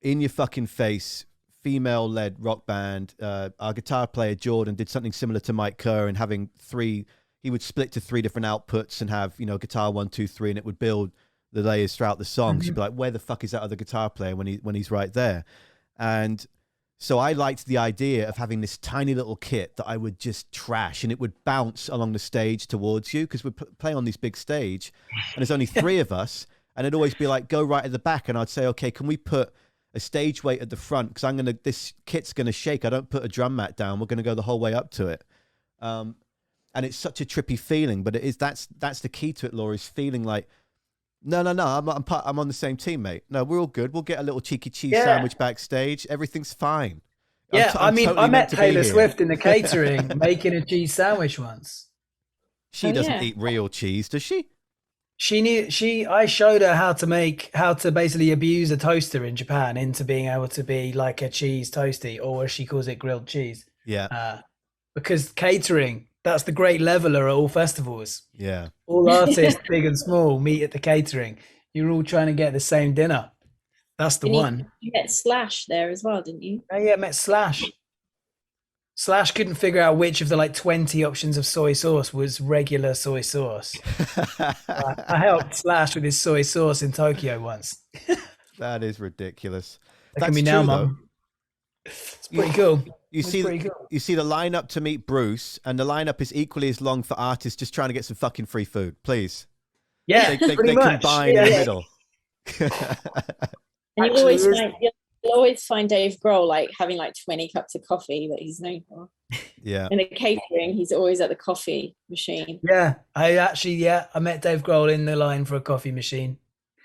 [SPEAKER 1] in your fucking face, female-led rock band. Our guitar player, Jordan, did something similar to Mike Kerr, and having he would split to 3 different outputs and have, you know, guitar 1, 2, 3, and it would build the layers throughout the song. Mm-hmm. So you'd be like, where the fuck is that other guitar player when he's right there? And so I liked the idea of having this tiny little kit that I would just trash, and it would bounce along the stage towards you, because we'd play on this big stage and there's only 3 of us, and it'd always be like, go right at the back, and I'd say, okay, can we put a stage weight at the front, because this kit's gonna shake. I don't put a drum mat down, we're gonna go the whole way up to it. And it's such a trippy feeling, but that's the key to it, Laura, is feeling like, no, I'm on the same team, mate. No, we're all good. We'll get a little cheeky cheese sandwich backstage. Everything's fine.
[SPEAKER 2] Yeah, I met Taylor Swift in the catering making a cheese sandwich once.
[SPEAKER 1] She doesn't eat real cheese, does she?
[SPEAKER 2] I showed her how to basically abuse a toaster in Japan into being able to be like a cheese toasty, or as she calls it, grilled cheese.
[SPEAKER 1] Yeah.
[SPEAKER 2] Because catering, that's the great leveler at all festivals.
[SPEAKER 1] Yeah.
[SPEAKER 2] All artists, big and small, meet at the catering. You're all trying to get the same dinner. That's the one.
[SPEAKER 3] You met Slash there as well, didn't you?
[SPEAKER 2] Oh yeah, met Slash. Slash couldn't figure out which of the like 20 options of soy sauce was regular soy sauce. I helped Slash with his soy sauce in Tokyo once.
[SPEAKER 1] That is ridiculous.
[SPEAKER 2] That can be now, Mum. It's pretty cool.
[SPEAKER 1] You see the lineup to meet Bruce, and the lineup is equally as long for artists just trying to get some fucking free food. Please.
[SPEAKER 2] Yeah,
[SPEAKER 1] they combine in the middle.
[SPEAKER 3] And you'll always find Dave Grohl like having like 20 cups of coffee that he's known for.
[SPEAKER 1] Yeah.
[SPEAKER 3] And the catering, he's always at the coffee machine.
[SPEAKER 2] Yeah, I met Dave Grohl in the line for a coffee machine.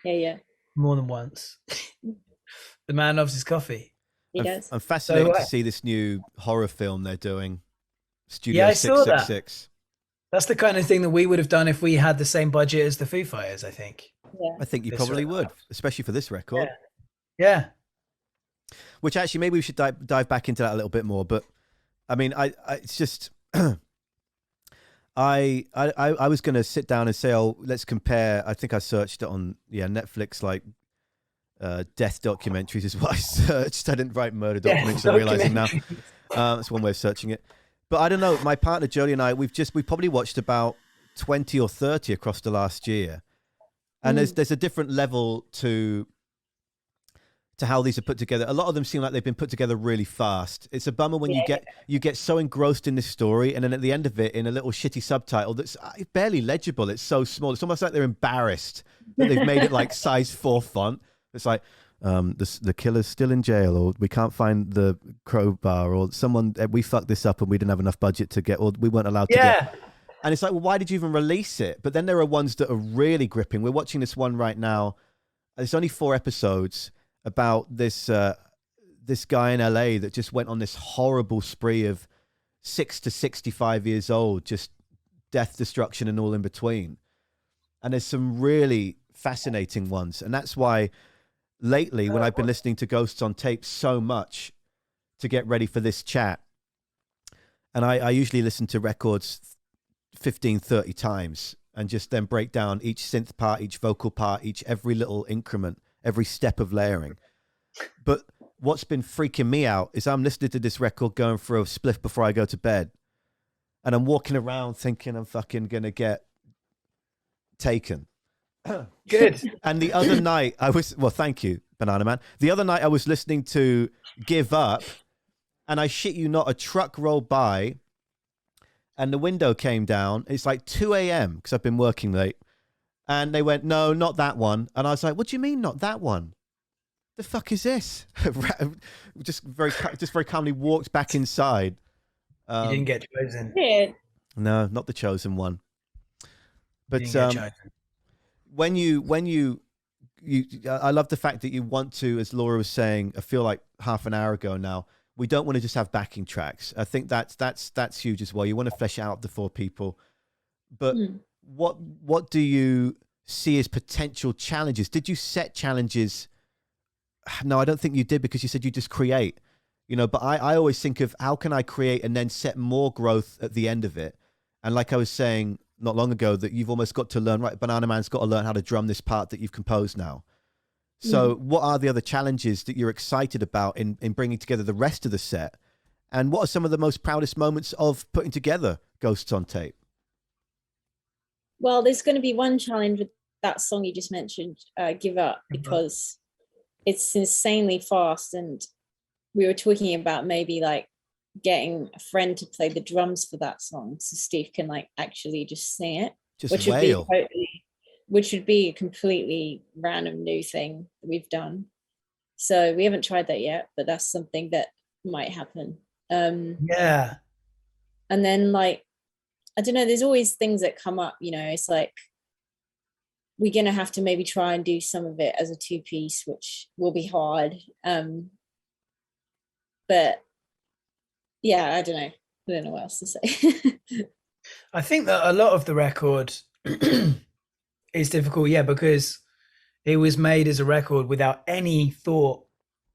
[SPEAKER 3] Yeah.
[SPEAKER 2] More than once. The man loves his coffee.
[SPEAKER 3] He does.
[SPEAKER 1] I'm fascinated to see this new horror film they're doing. Studio 666.
[SPEAKER 2] That's the kind of thing that we would have done if we had the same budget as the Foo Fighters, I think.
[SPEAKER 3] Yeah.
[SPEAKER 1] I think you probably would, especially for this record.
[SPEAKER 2] Yeah.
[SPEAKER 1] Which actually, maybe we should dive back into that a little bit more. But I mean, it's just, I was going to sit down and say, oh, let's compare. I think I searched it on Netflix, like death documentaries is what I searched. I didn't write murder documentaries. I'm realizing now. That's one way of searching it. But I don't know. My partner Jodie and I, we probably watched about 20 or 30 across the last year, and there's a different level to how these are put together. A lot of them seem like they've been put together really fast. It's a bummer when you get so engrossed in this story, and then at the end of it, in a little shitty subtitle that's barely legible. It's so small. It's almost like they're embarrassed that they've made it like size 4 font. It's like the killer's still in jail, or we can't find the crowbar, or someone we fucked this up and we didn't have enough budget to get, or we weren't allowed to get. And it's like, well, why did you even release it? But then there are ones that are really gripping. We're watching this one right now. It's only 4 episodes. About this guy in LA that just went on this horrible spree of 6 to 65 years old, just death, destruction, and all in between. And there's some really fascinating ones. And that's why lately, when I've been listening to Ghosts on Tape so much to get ready for this chat, and I usually listen to records 15, 30 times and just then break down each synth part, each vocal part, every little increment, every step of layering. But what's been freaking me out is I'm listening to this record going for a spliff before I go to bed. And I'm walking around thinking I'm fucking going to get taken.
[SPEAKER 2] Good.
[SPEAKER 1] And the other night thank you, Banana Man. The other night I was listening to Give Up, and I shit you not, a truck rolled by and the window came down. It's like 2 a.m. because I've been working late. And they went, no, not that one. And I was like, what do you mean, not that one? The fuck is this? just very calmly walked back inside.
[SPEAKER 2] You didn't get chosen.
[SPEAKER 3] Yeah.
[SPEAKER 1] No, not the chosen one. But when you, I love the fact that you want to, as Laura was saying, I feel like half an hour ago now, we don't want to just have backing tracks. I think that's huge as well. You want to flesh out the 4 people, but. What do you see as potential challenges? Did you set challenges? No, I don't think you did, because you said you just create, but I always think of how can I create and then set more growth at the end of it. And like I was saying not long ago, that you've almost got to learn, right? Banana Man's got to learn how to drum this part that you've composed now. So what are the other challenges that you're excited about in bringing together the rest of the set? And what are some of the most proudest moments of putting together Ghosts on Tape?
[SPEAKER 3] Well, there's going to be one challenge with that song you just mentioned, Give Up, because it's insanely fast. And we were talking about maybe like getting a friend to play the drums for that song so Steve can like actually just sing it.
[SPEAKER 1] Just wail.
[SPEAKER 3] Which would be a completely random new thing that we've done. So we haven't tried that yet, but that's something that might happen.
[SPEAKER 2] Yeah.
[SPEAKER 3] And then like, I don't know, there's always things that come up, it's like we're going to have to maybe try and do some of it as a 2-piece, which will be hard. But yeah, I don't know what else to say.
[SPEAKER 2] I think that a lot of the record It's difficult, yeah, because it was made as a record without any thought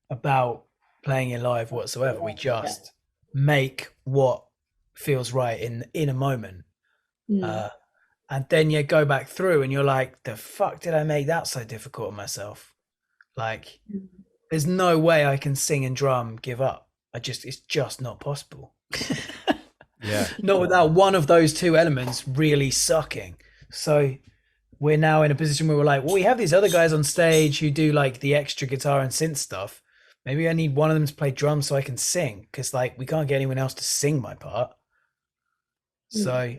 [SPEAKER 2] about playing it live whatsoever. We just make what feels right in a moment. And then you go back through and you're like, the fuck did I make that so difficult on myself? Like, there's no way I can sing and drum, give up. It's just not possible.
[SPEAKER 1] Yeah.
[SPEAKER 2] Not without one of those two elements really sucking. So we're now in a position where we're like, well, we have these other guys on stage who do like the extra guitar and synth stuff. Maybe I need one of them to play drums so I can sing, because like we can't get anyone else to sing my part. So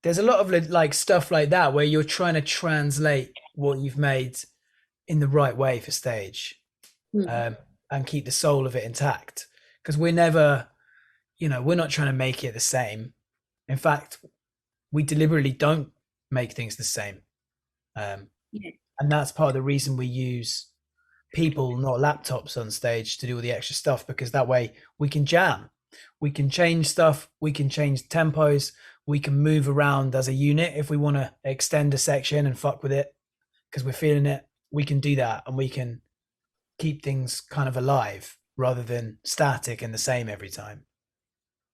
[SPEAKER 2] there's a lot of like stuff like that where you're trying to translate what you've made in the right way for stage, and keep the soul of it intact. Because we're never, we're not trying to make it the same. In fact, we deliberately don't make things the same. And that's part of the reason we use people, not laptops, on stage to do all the extra stuff, because that way we can jam, we can change stuff, we can change tempos, we can move around as a unit. If we want to extend a section and fuck with it because we're feeling it, we can do that, and we can keep things kind of alive rather than static and the same every time.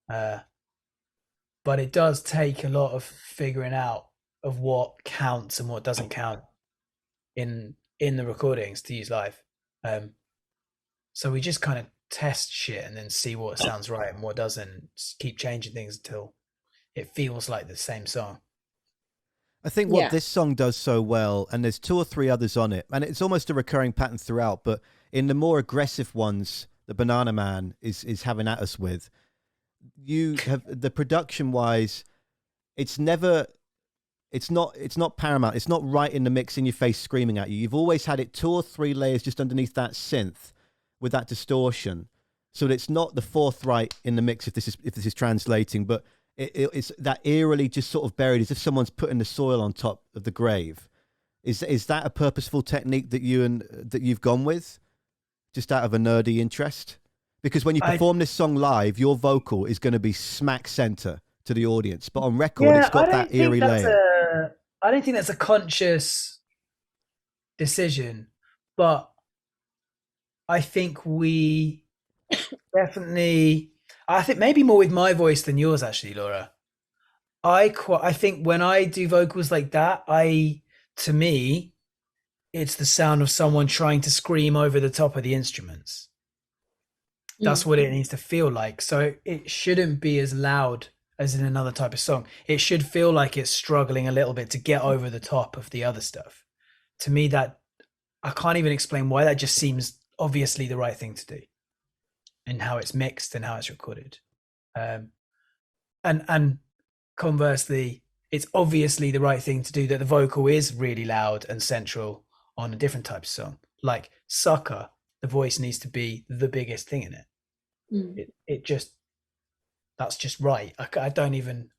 [SPEAKER 2] But it does take a lot of figuring out of what counts and what doesn't count in the recordings to use live. So we just kind of test shit and then see what sounds right and what doesn't. Just keep changing things until it feels like the same song.
[SPEAKER 1] I think what this song does so well, and there's 2 or 3 others on it, and it's almost a recurring pattern throughout, but in the more aggressive ones, the Banana Man is having at us with, you have the production wise, it's not paramount. It's not right in the mix in your face screaming at you. You've always had it 2 or 3 layers just underneath that synth with that distortion. So that it's not the 4th right in the mix if this is translating, but it's that eerily just sort of buried, as if someone's putting the soil on top of the grave. Is that a purposeful technique that you've gone with, just out of a nerdy interest? Because when you perform this song live, your vocal is going to be smack center to the audience, but on record, it's got that eerie layer.
[SPEAKER 2] I don't think that's a conscious decision, but I think we definitely. I think maybe more with my voice than yours, actually, Laura. I think when I do vocals like that, to me, it's the sound of someone trying to scream over the top of the instruments. That's what it needs to feel like. So it shouldn't be as loud as in another type of song. It should feel like it's struggling a little bit to get over the top of the other stuff. To me, that I can't even explain why. That just seems obviously the right thing to do, and how it's mixed and how it's recorded. And conversely, it's obviously the right thing to do that the vocal is really loud and central on a different type of song. Like Sucker, the voice needs to be the biggest thing in it. That's just right. I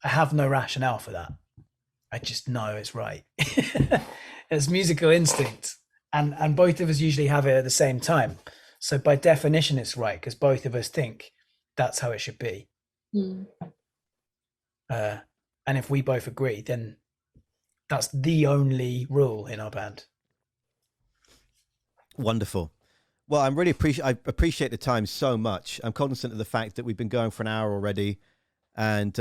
[SPEAKER 2] have no rationale for that. I just know it's right. It's musical instinct. And both of us usually have it at the same time. So by definition, it's right, because both of us think that's how it should be. And if we both agree, then that's the only rule in our band.
[SPEAKER 1] Wonderful. Well, I appreciate the time so much. I'm cognizant of the fact that we've been going for an hour already, and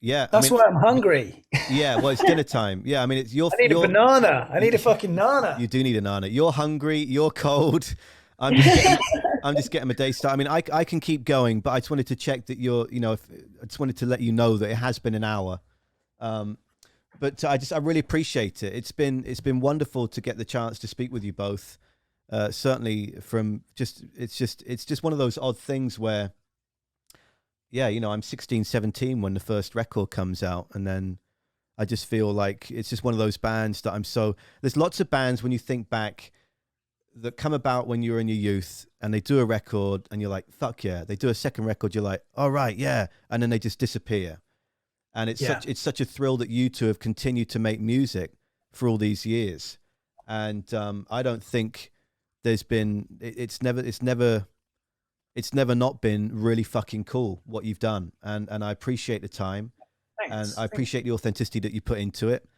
[SPEAKER 1] yeah,
[SPEAKER 2] that's why I'm hungry.
[SPEAKER 1] Yeah, well, it's dinner time. Yeah, I mean, it's
[SPEAKER 2] I need a banana. I need a fucking nana.
[SPEAKER 1] You do need a nana. You're hungry. You're cold. I'm just getting my day started. I mean, I can keep going, but I just wanted to check that I just wanted to let you know that it has been an hour. But I really appreciate it. It's been wonderful to get the chance to speak with you both. Certainly it's just one of those odd things where, yeah, I'm 16, 17 when the first record comes out, and then I just feel like it's just one of those bands that there's lots of bands when you think back that come about when you're in your youth, and they do a record and you're like, fuck yeah. They do a second record, you're like, all right, yeah. And then they just disappear. And it's such a thrill that you two have continued to make music for all these years. And I don't think there's been, it's never not been really fucking cool what you've done. And I appreciate the time.
[SPEAKER 2] Thanks.
[SPEAKER 1] And I appreciate the authenticity that you put into it.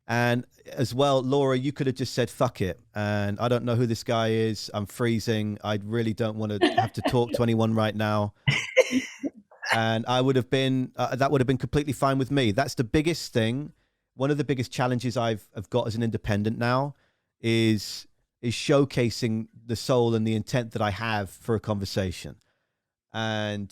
[SPEAKER 1] And as well, Laura, you could have just said, fuck it. And I don't know who this guy is. I'm freezing. I really don't want to have to talk to anyone right now. And I would have been, that would have been completely fine with me. That's the biggest thing. One of the biggest challenges I've got as an independent now is showcasing the soul and the intent that I have for a conversation. And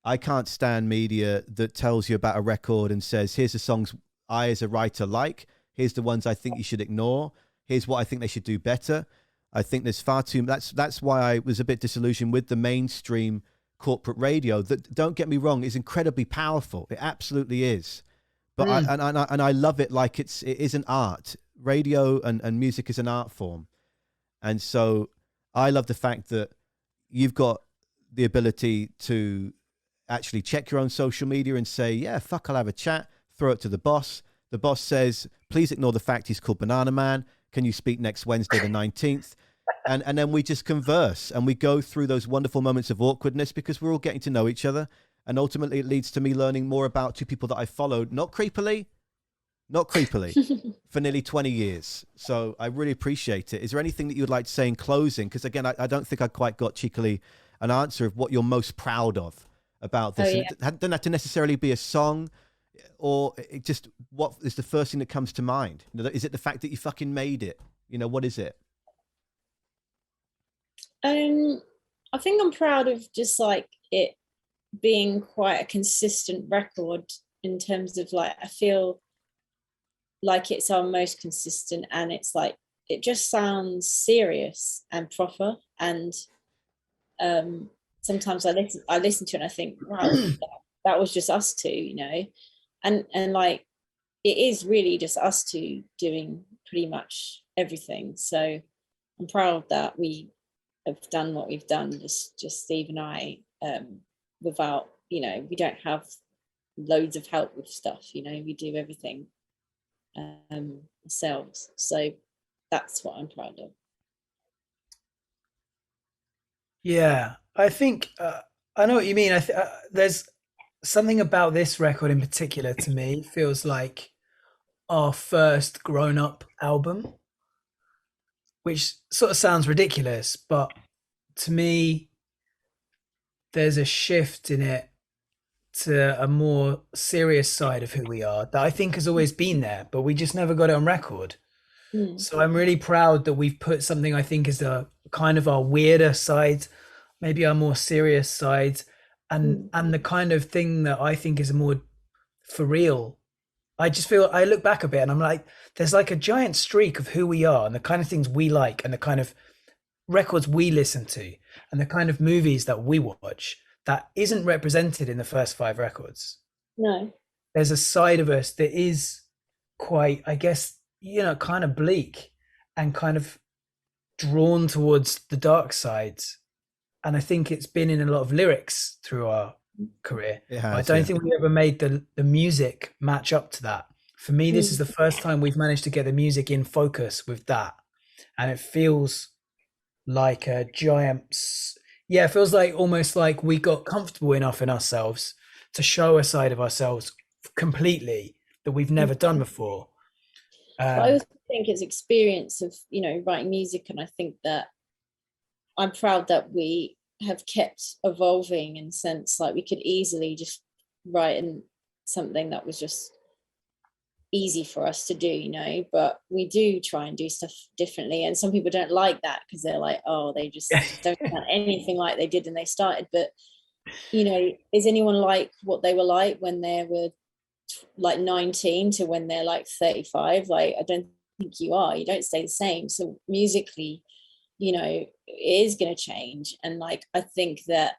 [SPEAKER 1] I can't stand media that tells you about a record and says, here's the songs I as a writer like. Here's the ones I think you should ignore. Here's what I think they should do better. I think there's far too... That's why I was a bit disillusioned with the mainstream corporate radio. That, don't get me wrong, is incredibly powerful. It absolutely is. But I love it like it is an art. Radio and music is an art form. And so I love the fact that you've got the ability to actually check your own social media and say, yeah, fuck, I'll have a chat, throw it to the boss. The boss says, please ignore the fact he's called Banana Man. Can you speak next Wednesday, the 19th? And then we just converse and we go through those wonderful moments of awkwardness because we're all getting to know each other. And ultimately it leads to me learning more about two people that I followed, not creepily, for nearly 20 years. So I really appreciate it. Is there anything that you would like to say in closing? Because again, I don't think I quite got cheekily an answer of what you're most proud of about this.
[SPEAKER 3] Oh, yeah.
[SPEAKER 1] It doesn't have to necessarily be a song, or it just, what is the first thing that comes to mind? Is it the fact that you fucking made it? What is it?
[SPEAKER 3] I think I'm proud of just like it being quite a consistent record in terms of like, I feel like it's our most consistent, and it's like, it just sounds serious and proper. And sometimes I listen to it and I think, wow, that was just us two, and like, it is really just us two doing pretty much everything. So I'm proud that we have done what we've done, just Steve and I, without, we don't have loads of help with stuff, we do everything ourselves. So that's what I'm proud of.
[SPEAKER 2] Yeah, I think I know what you mean. There's something about this record in particular to me feels like our first grown-up album, which sort of sounds ridiculous, but to me, there's a shift in it to a more serious side of who we are that I think has always been there, but we just never got it on record. So I'm really proud that we've put something I think is a kind of our weirder side, maybe our more serious side, and the kind of thing that I think is a more for real. I just feel, I look back a bit and I'm like, there's like a giant streak of who we are and the kind of things we like and the kind of records we listen to and the kind of movies that we watch that isn't represented in the first 5 records.
[SPEAKER 3] No.
[SPEAKER 2] There's a side of us that is quite, I guess, kind of bleak and kind of drawn towards the dark sides. And I think it's been in a lot of lyrics through our career. I don't think we ever made the music match up to that. For me, this is the first time we've managed to get the music in focus with that. And it feels like a giant, it feels like almost like we got comfortable enough in ourselves to show a side of ourselves completely that we've never done before.
[SPEAKER 3] I also think it's experience of, writing music. And I think that I'm proud that we have kept evolving in sense, like we could easily just write in something that was just easy for us to do, but we do try and do stuff differently. And some people don't like that because they're like, oh, they just don't sound anything like they did when they started. But, is anyone like what they were like when they were like 19 to when they're like 35? Like, I don't think you are. You don't stay the same. So musically, it is going to change. And like, I think that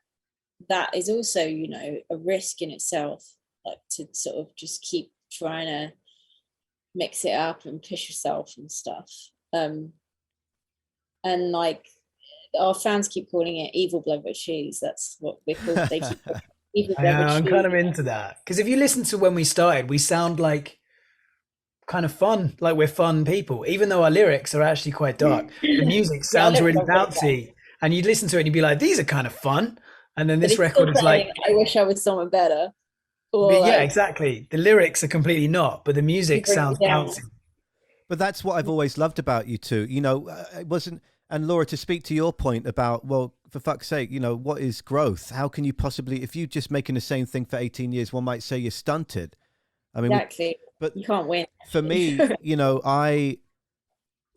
[SPEAKER 3] is also, a risk in itself, like to sort of just keep trying to mix it up and push yourself and stuff. And like, our fans keep calling it evil blood red shoes. That's what we're called. They keep evil blood red shoes.
[SPEAKER 2] I'm kind of into that. Because if you listen to when we started, we sound like kind of fun, like we're fun people, even though our lyrics are actually quite dark. The music sounds really bouncy, and you'd listen to it and you'd be like, these are kind of fun. And then this record is like,
[SPEAKER 3] I wish I was someone better.
[SPEAKER 2] Or exactly. The lyrics are completely not, but the music sounds bouncy.
[SPEAKER 1] But that's what I've always loved about you two. You know, it wasn't. And Laura, to speak to your point about, well, for fuck's sake, you know, what is growth? How can you possibly, if you're just making the same thing for 18 years, one might say you're stunted. I mean,
[SPEAKER 3] Exactly.
[SPEAKER 1] but
[SPEAKER 3] You can't win.
[SPEAKER 1] for me, you know,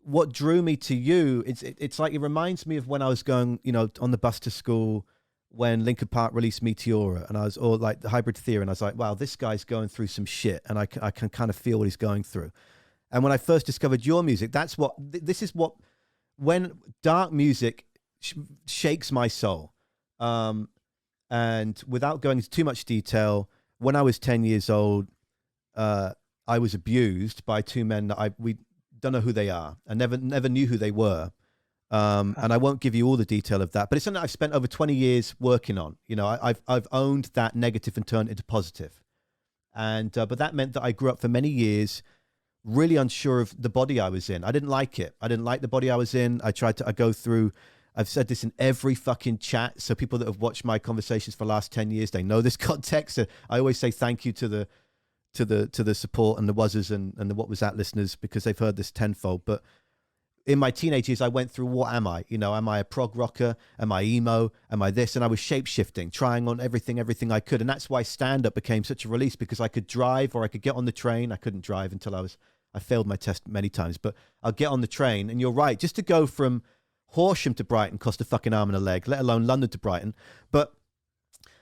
[SPEAKER 1] what drew me to you, it's like, it reminds me of when I was going, you know, on the bus to school when Linkin Park released Meteora, and I was, or like the Hybrid Theory, and I was like, wow, this guy's going through some shit, and I can kind of feel what he's going through. And when I first discovered your music, that's what, this is what, when dark music shakes my soul. And without going into too much detail, when I was 10 years old, I was abused by two men that we don't know who they are. I never knew who they were. And I won't give you all the detail of that, but it's something I've spent over 20 years working on. You know, I've owned that negative and turned it into positive. And, but that meant that I grew up for many years really unsure of the body I was in. I didn't like it. I didn't like the body I was in. I go through, I've said this in every fucking chat. So people that have watched my conversations for the last 10 years, they know this context. I always say thank you to the support and the wuzzers and the What Was That listeners, because they've heard this tenfold. But in my teenage years, I went through, what am I? You know, am I a prog rocker? Am I emo? Am I this? And I was shape-shifting, trying on everything I could. And that's why stand-up became such a release, because I could drive or I could get on the train. I couldn't drive until I failed my test many times, but I'll get on the train. And you're right, just to go from Horsham to Brighton cost a fucking arm and a leg, let alone London to Brighton. But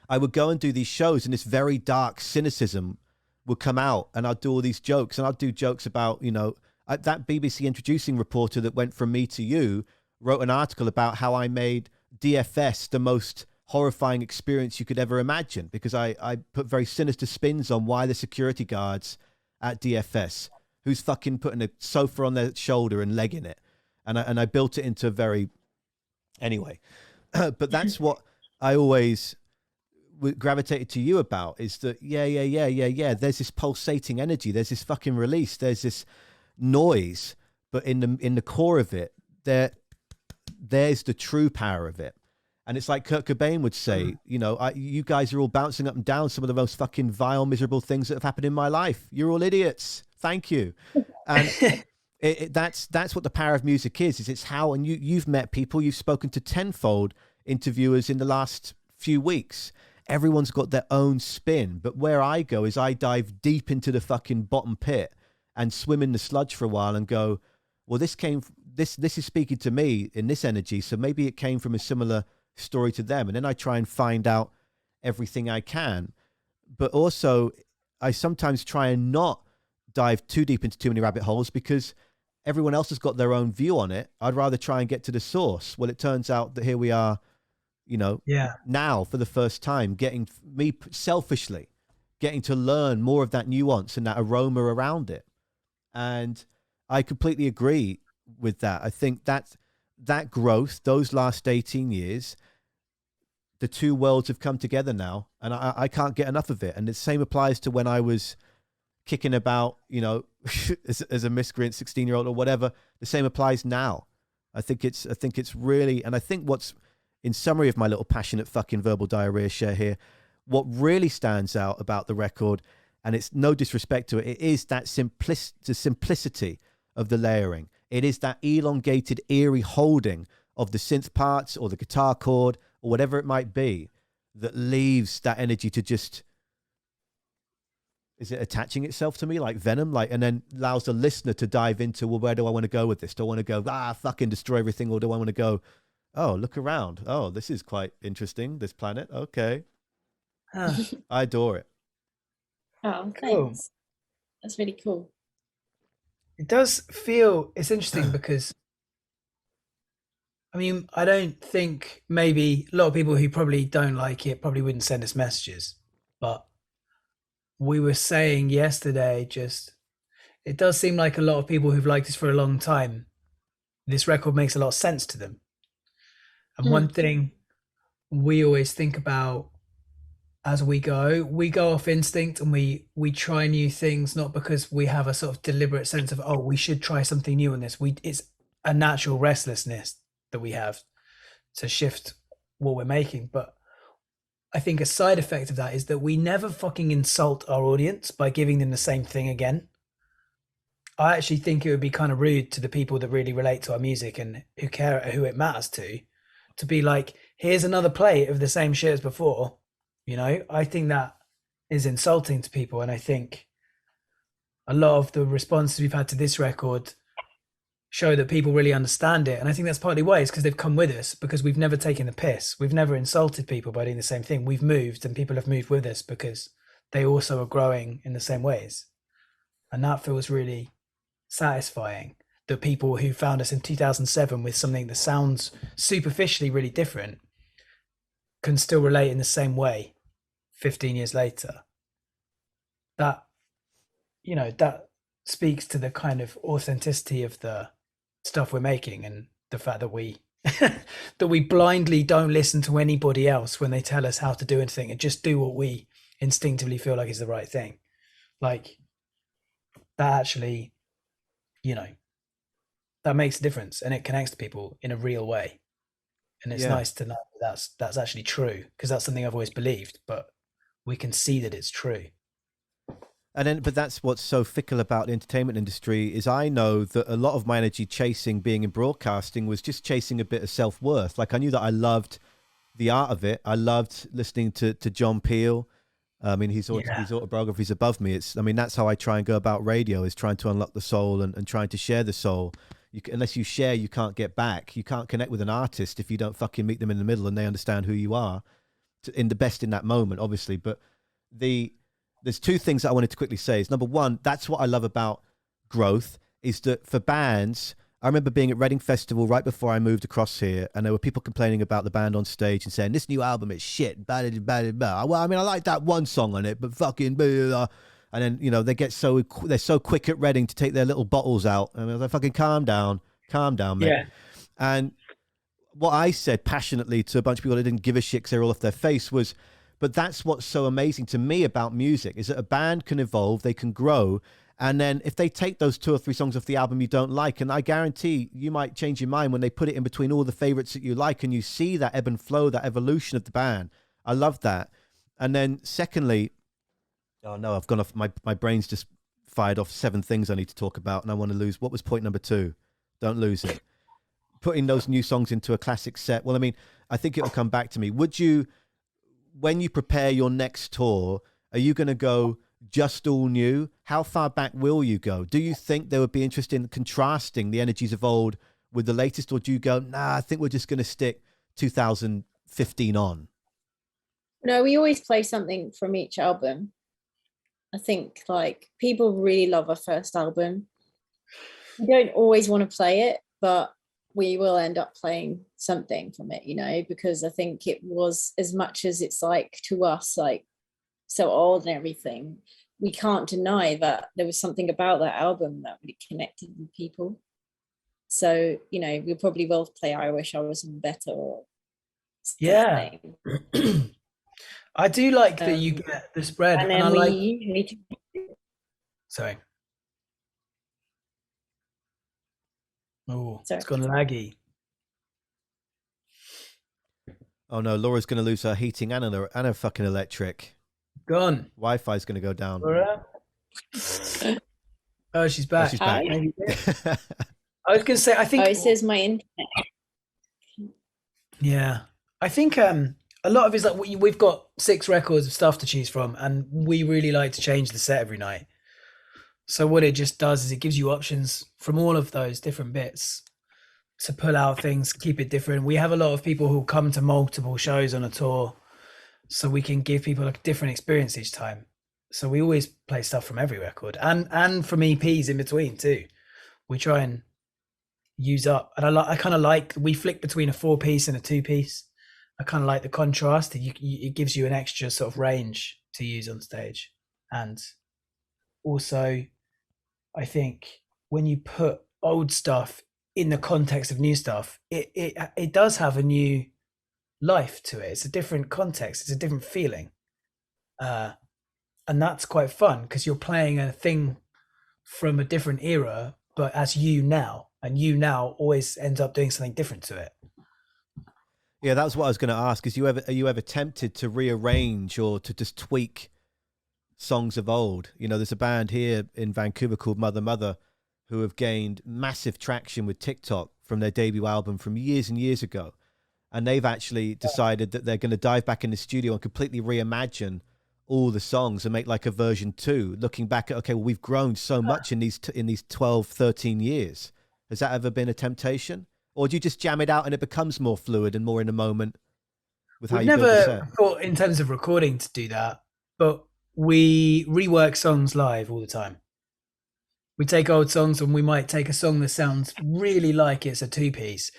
[SPEAKER 1] I would go and do these shows, and this very dark cynicism would come out, and I'd do all these jokes, and I'd do jokes about, you know, that BBC introducing reporter that went from me to you wrote an article about how I made DFS the most horrifying experience you could ever imagine, because I put very sinister spins on why the security guards at DFS, who's fucking putting a sofa on their shoulder and legging it. And I built it into very, anyway. But that's what I always gravitated to you about, is that, yeah. There's this pulsating energy. There's this fucking release. There's this noise, but in the core of it, there's the true power of it. And it's like Kurt Cobain would say, you know, you guys are all bouncing up and down some of the most fucking vile, miserable things that have happened in my life. You're all idiots. Thank you. And that's what the power of music is it's how, and you've met people, you've spoken to tenfold interviewers in the last few weeks. Everyone's got their own spin, but where I go is I dive deep into the fucking bottom pit and swim in the sludge for a while and go, well, this is speaking to me in this energy, so maybe it came from a similar story to them. And then I try and find out everything I can. But also, I sometimes try and not dive too deep into too many rabbit holes, because everyone else has got their own view on it. I'd rather try and get to the source. Well, it turns out that here we are, you know, now for the first time, selfishly getting to learn more of that nuance and that aroma around it. And I completely agree with that. I think that growth, those last 18 years, the two worlds have come together now, and I can't get enough of it. And the same applies to when I was kicking about, you know, as a miscreant 16-year-old or whatever. The same applies now. I think it's really, and I think what's, in summary of my little passionate fucking verbal diarrhea share here, what really stands out about the record, and it's no disrespect to it, it is that the simplicity of the layering. It is that elongated, eerie holding of the synth parts or the guitar chord or whatever it might be that leaves that energy to just, is it attaching itself to me like venom? Like, and then allows the listener to dive into, well, where do I want to go with this? Do I want to go, fucking destroy everything? Or do I want to go, oh, look around. Oh, this is quite interesting, this planet. Okay. I adore it.
[SPEAKER 3] Oh,
[SPEAKER 2] Cool.
[SPEAKER 3] thanks. That's really cool.
[SPEAKER 2] It does feel, it's interesting because, I mean, I don't think, maybe a lot of people who probably don't like it probably wouldn't send us messages, but we were saying yesterday, just, it does seem like a lot of people who've liked this for a long time, this record makes a lot of sense to them. And one thing we always think about as we go off instinct, and we try new things, not because we have a sort of deliberate sense of, oh, we should try something new on this. It's a natural restlessness that we have to shift what we're making. But I think a side effect of that is that we never fucking insult our audience by giving them the same thing again. I actually think it would be kind of rude to the people that really relate to our music and who it matters to be like, here's another plate of the same shit as before. You know, I think that is insulting to people. And I think a lot of the responses we've had to this record show that people really understand it. And I think that's partly why, it's because they've come with us, because we've never taken the piss. We've never insulted people by doing the same thing. We've moved, and people have moved with us because they also are growing in the same ways. And that feels really satisfying, that people who found us in 2007 with something that sounds superficially really different can still relate in the same way 15 years later. That, you know, that speaks to the kind of authenticity of the stuff we're making, and the fact that we that we blindly don't listen to anybody else when they tell us how to do anything, and just do what we instinctively feel like is the right thing. Like, that actually, you know, that makes a difference, and it connects to people in a real way. And it's nice to know that's actually true, because that's something I've always believed, but we can see that it's true.
[SPEAKER 1] And then, but that's what's so fickle about the entertainment industry, is I know that a lot of my energy chasing being in broadcasting was just chasing a bit of self-worth. Like, I knew that I loved the art of it. I loved listening to John Peel. I mean, his autobiography's above me. I mean, that's how I try and go about radio, is trying to unlock the soul and trying to share the soul. Unless you share, you can't get back. You can't connect with an artist if you don't fucking meet them in the middle and they understand who you are in the best in that moment, obviously. But there's two things that I wanted to quickly say. Is number one, that's what I love about growth, is that for bands, I remember being at Reading Festival right before I moved across here, and there were people complaining about the band on stage and saying, this new album is shit, blah, blah, blah, blah. Well, I mean, I like that one song on it, but fucking blah, blah, blah. And then, you know, they're so quick at Reading to take their little bottles out. And I was like, fucking calm down, mate. Yeah. And what I said passionately to a bunch of people that didn't give a shit because they were all off their face was, but that's what's so amazing to me about music, is that a band can evolve, they can grow. And then if they take those 2 or 3 songs off the album you don't like, and I guarantee you might change your mind when they put it in between all the favorites that you like, and you see that ebb and flow, that evolution of the band. I love that. And then secondly, oh no, I've gone off, my brain's just fired off 7 things I need to talk about, and I want to lose. What was point number 2? Don't lose it. Putting those new songs into a classic set. Well, I mean, I think it'll come back to me. Would you, when you prepare your next tour, are you going to go just all new? How far back will you go? Do you think there would be interest in contrasting the energies of old with the latest, or do you go, nah, I think we're just going to stick 2015 on?
[SPEAKER 3] No, we always play something from each album. I think, like, people really love our first album. We don't always want to play it, but we will end up playing something from it, you know, because I think it was, as much as it's like to us, like so old and everything, we can't deny that there was something about that album that really connected with people. So, you know, we probably will play I Wish I Was Better or something.
[SPEAKER 2] Yeah. I do like that you get the spread.
[SPEAKER 3] And then
[SPEAKER 2] I like...
[SPEAKER 3] usually...
[SPEAKER 2] Sorry. Oh, it's gone laggy.
[SPEAKER 1] Oh no, Laura's going to lose her heating and her fucking electric.
[SPEAKER 2] Gone.
[SPEAKER 1] Wi-Fi's going to go down.
[SPEAKER 2] Laura? Oh, she's back.
[SPEAKER 1] Oh, she's back.
[SPEAKER 2] I was going to say, I think...
[SPEAKER 3] Oh, it says my internet.
[SPEAKER 2] Yeah. I think a lot of it's like, we've got 6 records of stuff to choose from, and we really like to change the set every night. So what it just does is it gives you options from all of those different bits to pull out things, keep it different. We have a lot of people who come to multiple shows on a tour, so we can give people a different experience each time. So we always play stuff from every record, and from EPs in between too. We try and use up, and I kind of like, we flick between a 4-piece and a 2-piece. I kind of like the contrast. It gives you an extra sort of range to use on stage. And also, I think when you put old stuff in the context of new stuff, it does have a new life to it. It's a different context. It's a different feeling. And that's quite fun, because you're playing a thing from a different era, but as you now, and you now always ends up doing something different to it.
[SPEAKER 1] Yeah, that's what I was going to ask. Are you ever tempted to rearrange or to just tweak songs of old? You know, there's a band here in Vancouver called Mother Mother, who have gained massive traction with TikTok from their debut album from years and years ago. And they've actually decided that they're going to dive back in the studio and completely reimagine all the songs and make like a version 2, looking back at, okay, well, we've grown so much in these 12, 13 years. Has that ever been a temptation? Or do you just jam it out and it becomes more fluid and more in the moment with how
[SPEAKER 2] We've
[SPEAKER 1] you build the
[SPEAKER 2] never
[SPEAKER 1] set?
[SPEAKER 2] thought in terms of recording to do that, but we rework songs live all the time. We take old songs and we might take a song that sounds really like it's a 2-piece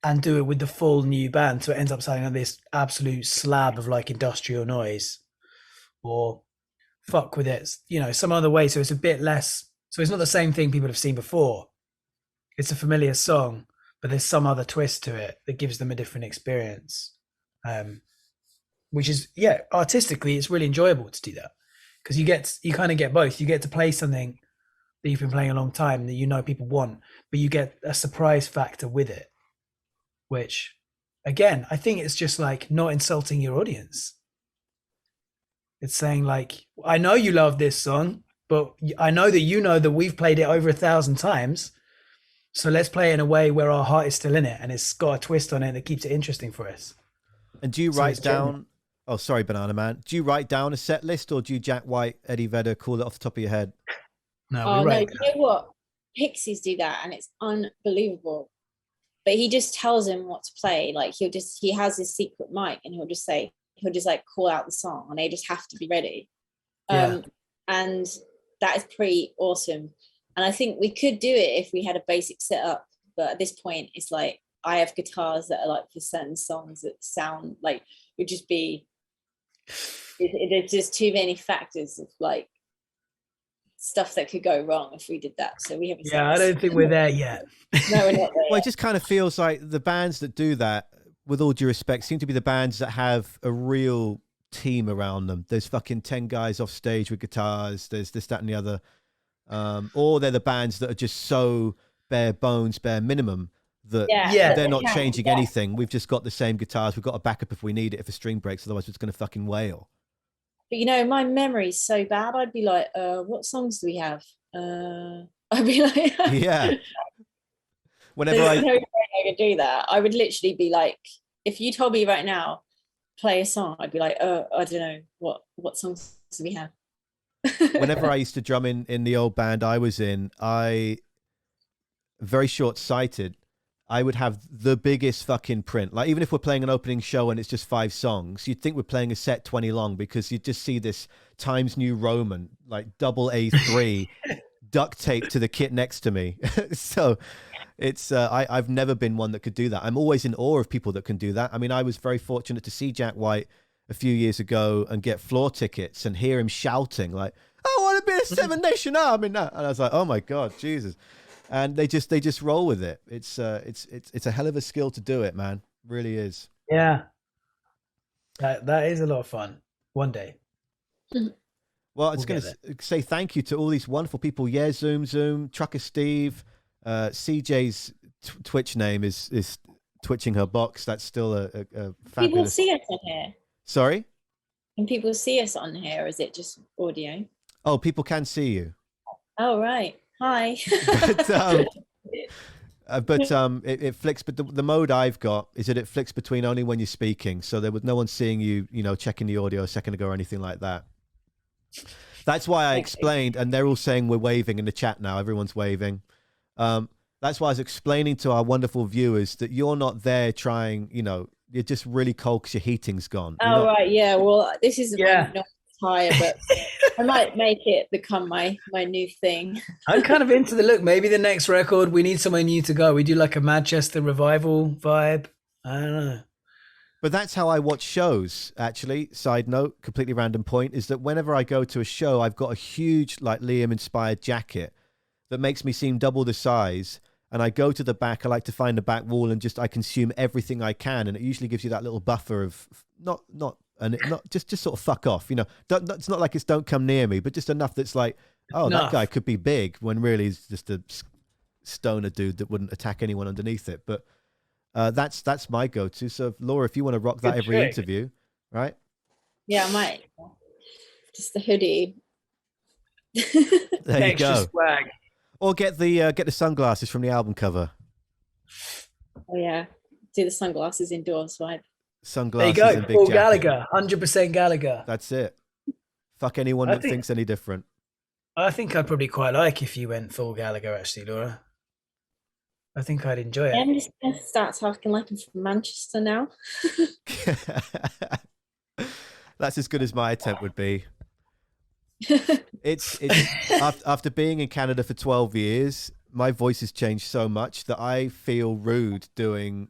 [SPEAKER 2] and do it with the full new band. So it ends up sounding like this absolute slab of like industrial noise, or fuck with it, you know, some other way. So it's a bit less, so it's not the same thing people have seen before. It's a familiar song, but there's some other twist to it that gives them a different experience. Which is, yeah, artistically, it's really enjoyable to do that, because you kind of get both. You get to play something that you've been playing a long time that you know people want, but you get a surprise factor with it, which, again, I think it's just like not insulting your audience. It's saying like, I know you love this song, but I know that you know that we've played it over 1,000 times. So let's play it in a way where our heart is still in it and it's got a twist on it that keeps it interesting for us.
[SPEAKER 1] And do you write down, oh, sorry, Banana Man. Do you write down a set list, or do you Jack White, Eddie Vedder, call it off the top of your head?
[SPEAKER 2] No,
[SPEAKER 3] Oh no, you know what? Pixies do that and it's unbelievable. But he just tells him what to play. Like he has his secret mic and he'll just like call out the song and they just have to be ready. And that is pretty awesome. And I think we could do it if we had a basic setup, but at this point it's like I have guitars that are like for certain songs that sound like it would just be there's just too many factors of like stuff that could go wrong if we did that. So we haven't.
[SPEAKER 2] Yeah, I don't think we're there yet.
[SPEAKER 3] No, we're not there.
[SPEAKER 1] Well, it just kind of feels like the bands that do that, with all due respect, seem to be the bands that have a real team around them. There's fucking 10 guys off stage with guitars. There's this, that, and the other. Or they're the bands that are just so bare bones, bare minimum that they're not changing anything. We've just got the same guitars. We've got a backup if we need it, if a string breaks. Otherwise, it's going to fucking wail.
[SPEAKER 3] But you know, my memory's so bad. I'd be like, what songs do we have? I'd be like,
[SPEAKER 1] yeah. Whenever
[SPEAKER 3] there's no way I could do that. I would literally be like, if you told me right now, play a song, I'd be like, I don't know, what songs do we have?
[SPEAKER 1] Whenever I used to drum in the old band I was in, very short-sighted, I would have the biggest fucking print. Like, even if we're playing an opening show and it's just 5 songs, you'd think we're playing a set 20 long, because you'd just see this Times New Roman, like double A3 duct tape to the kit next to me. So it's I've never been one that could do that. I'm always in awe of people that can do that. I mean, I was very fortunate to see Jack White a few years ago and get floor tickets and hear him shouting like, I want to be a Seven Nation Army now. And I was like, oh my God, Jesus. And they just roll with it. It's a hell of a skill to do it, man. Really is.
[SPEAKER 2] Yeah. That is a lot of fun. One day.
[SPEAKER 1] Well, I was going to say thank you to all these wonderful people. Yeah, Zoom, Trucker Steve, CJ's Twitch name is Twitching Her Box. That's still a fabulous.
[SPEAKER 3] People see us on here.
[SPEAKER 1] Sorry?
[SPEAKER 3] Can people see us on here, or is it just audio?
[SPEAKER 1] Oh, people can see you. Oh,
[SPEAKER 3] right. Hi.
[SPEAKER 1] But it flicks. But the mode I've got is that it flicks between only when you're speaking. So there was no one seeing you, checking the audio a second ago or anything like that. That's why I explained, and they're all saying we're waving in the chat now. Everyone's waving. That's why I was explaining to our wonderful viewers that you're not there trying, you're just really cold because your heating's gone.
[SPEAKER 3] Right. Yeah. Well, this is not tire, but I might make it become my new thing.
[SPEAKER 2] I'm kind of into the look. Maybe the next record, we need somewhere new to go. We do like a Manchester revival vibe. I don't know.
[SPEAKER 1] But that's how I watch shows, actually. Side note, completely random point, is that whenever I go to a show, I've got a huge, like, Liam-inspired jacket that makes me seem double the size. And I go to the back. I like to find the back wall and I consume everything I can. And it usually gives you that little buffer of not just sort of fuck off. It's not like it's don't come near me, but just enough that's like, oh, that guy could be big, when really he's just a stoner dude that wouldn't attack anyone underneath it. But that's my go-to. So Laura, if you want to rock that every interview, right?
[SPEAKER 3] Yeah, I might. Just the hoodie.
[SPEAKER 1] There you go.
[SPEAKER 2] Swag.
[SPEAKER 1] Or get the sunglasses from the album cover.
[SPEAKER 3] Oh yeah, do the sunglasses indoors, right?
[SPEAKER 2] There you
[SPEAKER 1] Sunglasses
[SPEAKER 2] go.
[SPEAKER 1] and big
[SPEAKER 2] Paul
[SPEAKER 1] jacket.
[SPEAKER 2] Gallagher, 100% Gallagher.
[SPEAKER 1] That's it. Fuck anyone that thinks any different.
[SPEAKER 2] I think I'd probably quite like if you went full Gallagher, actually, Laura. I think I'd enjoy it.
[SPEAKER 3] I'm just gonna start talking like I'm from Manchester now.
[SPEAKER 1] That's as good as my attempt would be. It's after being in Canada for 12 years, my voice has changed so much that I feel rude doing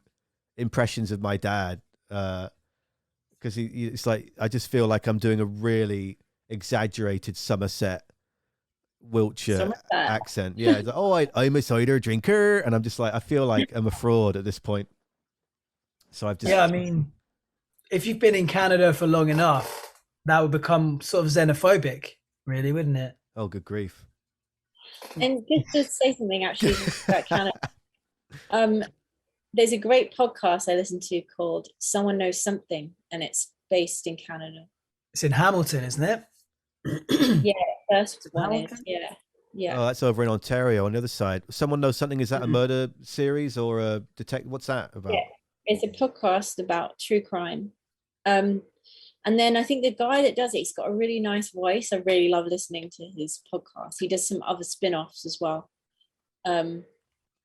[SPEAKER 1] impressions of my dad. Because it's like I just feel like I'm doing a really exaggerated Somerset, Wiltshire accent. Yeah, it's like, oh, I'm a cider drinker, and I'm just like I feel like I'm a fraud at this point. So I've just
[SPEAKER 2] I mean, if you've been in Canada for long enough, that would become sort of xenophobic, really, wouldn't it?
[SPEAKER 1] Oh, good grief!
[SPEAKER 3] And just to say something actually about Canada, there's a great podcast I listen to called Someone Knows Something, and it's based in Canada.
[SPEAKER 2] It's in Hamilton, isn't it?
[SPEAKER 3] Yeah, first one
[SPEAKER 2] Hamilton?
[SPEAKER 3] is, yeah.
[SPEAKER 1] Oh, that's over in Ontario on the other side. Someone Knows Something. Is that a murder series or a detective? What's that about?
[SPEAKER 3] Yeah, it's a podcast about true crime. And then I think the guy that does it, he's got a really nice voice. I really love listening to his podcast. He does some other spin-offs as well. But